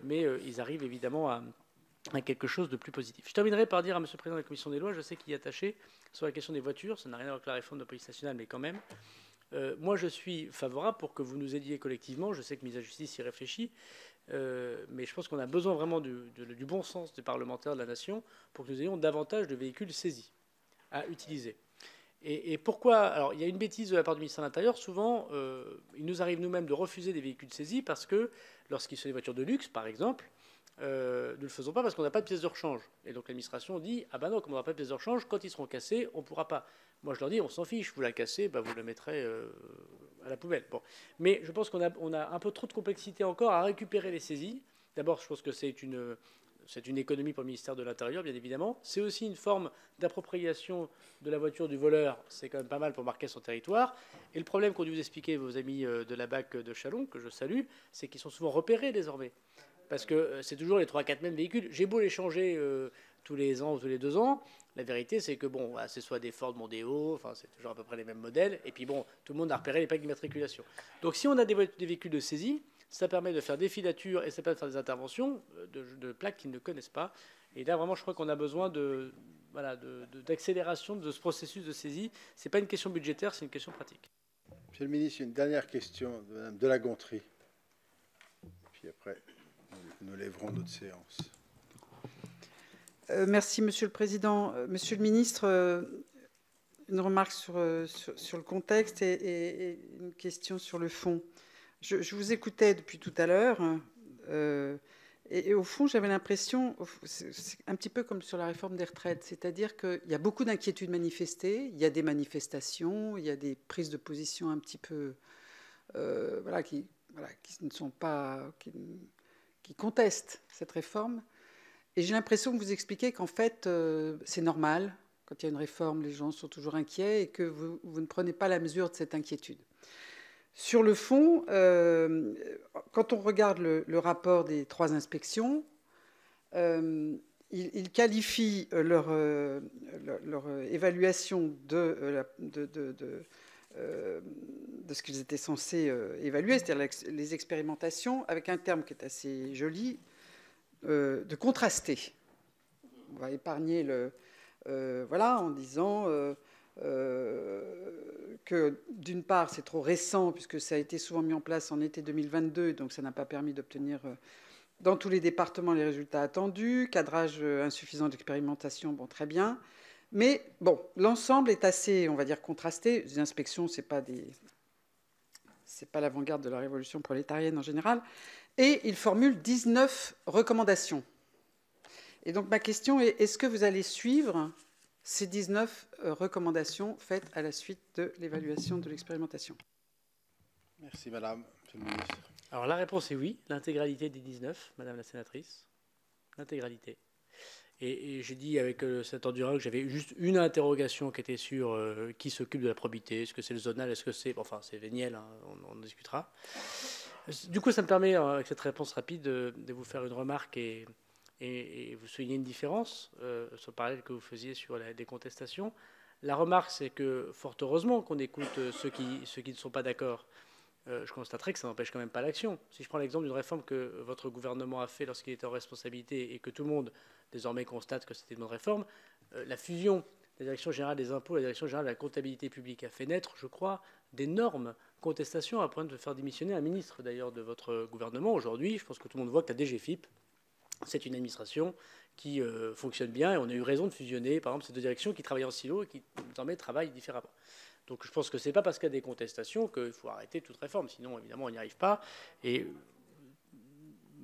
mais ils arrivent évidemment à quelque chose de plus positif. Je terminerai par dire à M. le Président de la Commission des lois, je sais qu'il est attaché sur la question des voitures, ça n'a rien à voir avec la réforme de la police nationale, mais quand même. Moi, je suis favorable pour que vous nous aidiez collectivement. Je sais que Mise à Justice y réfléchit, mais je pense qu'on a besoin vraiment du bon sens des parlementaires de la nation pour que nous ayons davantage de véhicules saisis à utiliser. Et pourquoi ? Alors, il y a une bêtise de la part du ministère de l'Intérieur. Souvent, il nous arrive nous-mêmes de refuser des véhicules saisis parce que, lorsqu'ils sont des voitures de luxe, par exemple, nous ne le faisons pas parce qu'on n'a pas de pièces de rechange. Et donc l'administration dit « Ah ben non, comme on n'a pas de pièces de rechange, quand ils seront cassés, on ne pourra pas ». Moi je leur dis « On s'en fiche, vous la cassez, vous la mettrez à la poubelle. Bon. Mais je pense qu'on a un peu trop de complexité encore à récupérer les saisies. D'abord, je pense que c'est une économie pour le ministère de l'Intérieur, bien évidemment. C'est aussi une forme d'appropriation de la voiture du voleur. C'est quand même pas mal pour marquer son territoire. Et le problème qu'ont dû vous expliquer vos amis de la BAC de Chalon, que je salue, c'est qu'ils sont souvent repérés désormais. Parce que c'est toujours les 3-4 mêmes véhicules. J'ai beau les changer tous les ans ou tous les 2 ans. La vérité, c'est que bon, c'est soit des Ford Mondeo, enfin, c'est toujours à peu près les mêmes modèles. Et puis bon, tout le monde a repéré les plaques d'immatriculation. Donc si on a des véhicules de saisie, ça permet de faire des filatures et ça permet de faire des interventions de plaques qu'ils ne connaissent pas. Et là, vraiment, je crois qu'on a besoin d'accélération de ce processus de saisie. Ce n'est pas une question budgétaire, c'est une question pratique. Monsieur le ministre, une dernière question de Mme de la Gontrie. Puis après, nous lèverons notre séance. Merci, Monsieur le Président. Monsieur le ministre, une remarque sur le contexte et une question sur le fond. Je vous écoutais depuis tout à l'heure et au fond, j'avais l'impression, c'est un petit peu comme sur la réforme des retraites, c'est-à-dire qu'il y a beaucoup d'inquiétudes manifestées, il y a des manifestations, il y a des prises de position un petit peu qui ne sont pas, qui contestent cette réforme. Et j'ai l'impression que vous expliquez qu'en fait, c'est normal. Quand il y a une réforme, les gens sont toujours inquiets et que vous ne prenez pas la mesure de cette inquiétude. Sur le fond, quand on regarde le rapport des 3 inspections, ils qualifient leur évaluation de ce qu'ils étaient censés évaluer, c'est-à-dire les expérimentations, avec un terme qui est assez joli, de contraster. On va épargner en disant que d'une part c'est trop récent puisque ça a été souvent mis en place en été 2022, donc ça n'a pas permis d'obtenir dans tous les départements les résultats attendus, cadrage insuffisant d'expérimentation, bon, très bien, mais bon, l'ensemble est assez, on va dire, contrasté. Les inspections, c'est pas l'avant-garde de la révolution prolétarienne en général, et il formule 19 recommandations. Et donc ma question est, est-ce que vous allez suivre ces 19 recommandations faites à la suite de l'évaluation de l'expérimentation? Merci, Madame. Monsieur le ministre. Alors la réponse est oui, l'intégralité des 19, Madame la sénatrice, l'intégralité. Et j'ai dit avec le sénateur Durin que j'avais juste une interrogation qui était sur qui s'occupe de la probité. Est-ce que c'est le zonal? Est-ce que c'est... Enfin, c'est véniel, hein, on en discutera. Du coup, ça me permet, avec cette réponse rapide, de vous faire une remarque et vous souligner une différence sur le parallèle que vous faisiez sur des contestations. La remarque, c'est que, fort heureusement, qu'on écoute ceux qui ne sont pas d'accord. Je constaterai que ça n'empêche quand même pas l'action. Si je prends l'exemple d'une réforme que votre gouvernement a fait lorsqu'il était en responsabilité et que tout le monde désormais constate que c'était une bonne réforme, la fusion de la Direction générale des impôts et la Direction générale de la comptabilité publique a fait naître, je crois, d'énormes contestations à point de faire démissionner un ministre d'ailleurs de votre gouvernement. Aujourd'hui, je pense que tout le monde voit que la DGFiP, c'est une administration qui fonctionne bien et on a eu raison de fusionner, par exemple, ces 2 directions qui travaillent en silo et qui désormais travaillent différemment. Donc je pense que ce n'est pas parce qu'il y a des contestations qu'il faut arrêter toute réforme, sinon évidemment on n'y arrive pas. Et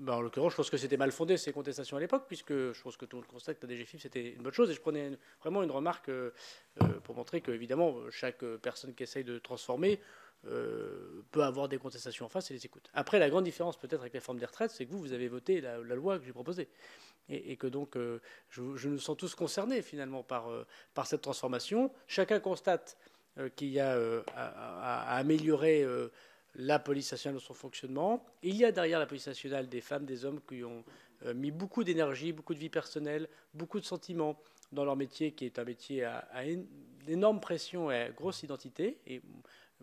en l'occurrence, je pense que c'était mal fondé ces contestations à l'époque, puisque je pense que tout le monde constate que la DGFiP c'était une bonne chose. Et je prenais vraiment une remarque pour montrer que évidemment chaque personne qui essaye de transformer peut avoir des contestations en face et les écoute. Après, la grande différence peut-être avec la réforme des retraites, c'est que vous avez voté la loi que j'ai proposée. Et que donc je nous sens tous concernés finalement par cette transformation. Chacun constate qu'il y a à améliorer la police nationale dans son fonctionnement. Il y a derrière la police nationale des femmes, des hommes qui ont mis beaucoup d'énergie, beaucoup de vie personnelle, beaucoup de sentiments dans leur métier, qui est un métier à énorme pression et à grosse identité. Et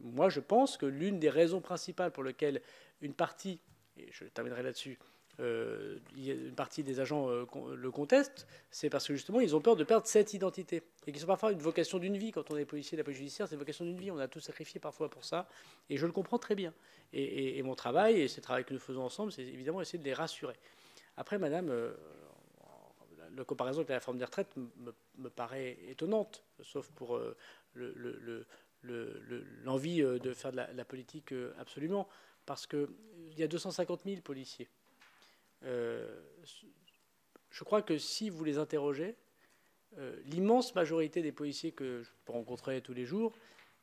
moi, je pense que l'une des raisons principales pour lesquelles une partie, et je terminerai là-dessus, une partie des agents le contestent, c'est parce que justement ils ont peur de perdre cette identité et qu'ils sont parfois une vocation d'une vie. Quand on est policier de la police judiciaire, c'est une vocation d'une vie, on a tout sacrifié parfois pour ça, et je le comprends très bien. Et mon travail, et c'est le travail que nous faisons ensemble, c'est évidemment essayer de les rassurer. Après, madame, la comparaison avec la réforme des retraites me paraît étonnante, sauf pour l'envie de faire de la politique absolument, parce qu'il y a 250 000 policiers. Je crois que si vous les interrogez, l'immense majorité des policiers que je peux rencontrer tous les jours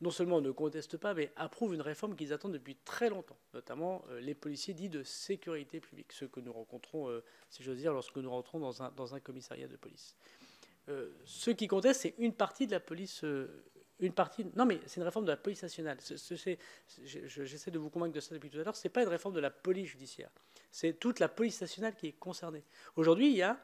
non seulement ne contestent pas, mais approuvent une réforme qu'ils attendent depuis très longtemps, notamment les policiers dits de sécurité publique, ceux que nous rencontrons, si j'ose dire, lorsque nous rentrons dans un commissariat de police. Ceux qui contestent, c'est une partie de la police. Non, mais c'est une réforme de la police nationale. J'essaie de vous convaincre de ça depuis tout à l'heure. Ce n'est pas une réforme de la police judiciaire. C'est toute la police nationale qui est concernée. Aujourd'hui, il y a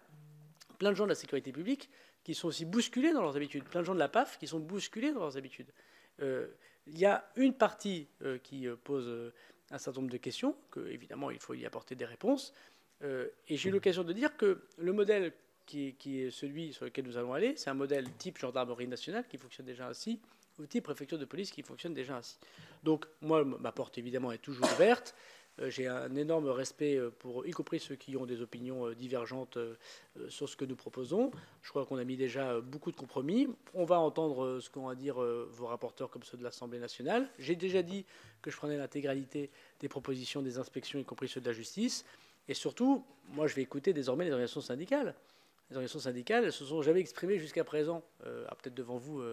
plein de gens de la sécurité publique qui sont aussi bousculés dans leurs habitudes. Plein de gens de la PAF qui sont bousculés dans leurs habitudes. Il y a une partie qui pose un certain nombre de questions, que évidemment il faut y apporter des réponses. Et j'ai eu l'occasion de dire que le modèle qui est celui sur lequel nous allons aller, c'est un modèle type gendarmerie nationale qui fonctionne déjà ainsi, ou type préfecture de police qui fonctionne déjà ainsi. Donc moi, ma porte évidemment est toujours ouverte. J'ai un énorme respect pour, y compris ceux qui ont des opinions divergentes sur ce que nous proposons. Je crois qu'on a mis déjà beaucoup de compromis. On va entendre ce qu'ont à dire vos rapporteurs comme ceux de l'Assemblée nationale. J'ai déjà dit que je prenais l'intégralité des propositions des inspections, y compris ceux de la justice. Et surtout, moi, je vais écouter désormais les organisations syndicales. Les organisations syndicales ne se sont jamais exprimées jusqu'à présent, peut-être devant vous,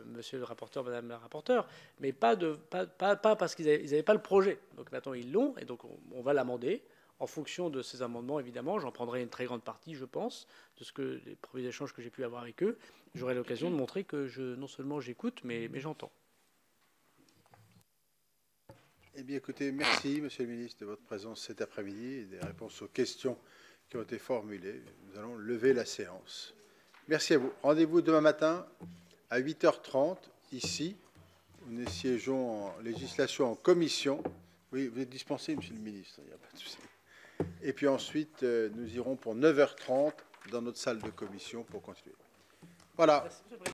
monsieur le rapporteur, madame la rapporteure, mais pas parce qu'ils n'avaient pas le projet. Donc maintenant, ils l'ont, et donc on va l'amender. En fonction de ces amendements, évidemment, j'en prendrai une très grande partie, je pense, de les premiers échanges que j'ai pu avoir avec eux. J'aurai l'occasion de montrer que non seulement j'écoute, mais j'entends. Eh bien, écoutez, merci, monsieur le ministre, de votre présence cet après-midi et des réponses aux questions qui ont été formulées. Nous allons lever la séance. Merci à vous. Rendez-vous demain matin à 8h30, ici, où nous siégeons en législation en commission. Oui, vous êtes dispensé, monsieur le ministre, il n'y a pas de souci. Et puis ensuite, nous irons pour 9h30 dans notre salle de commission pour continuer. Voilà.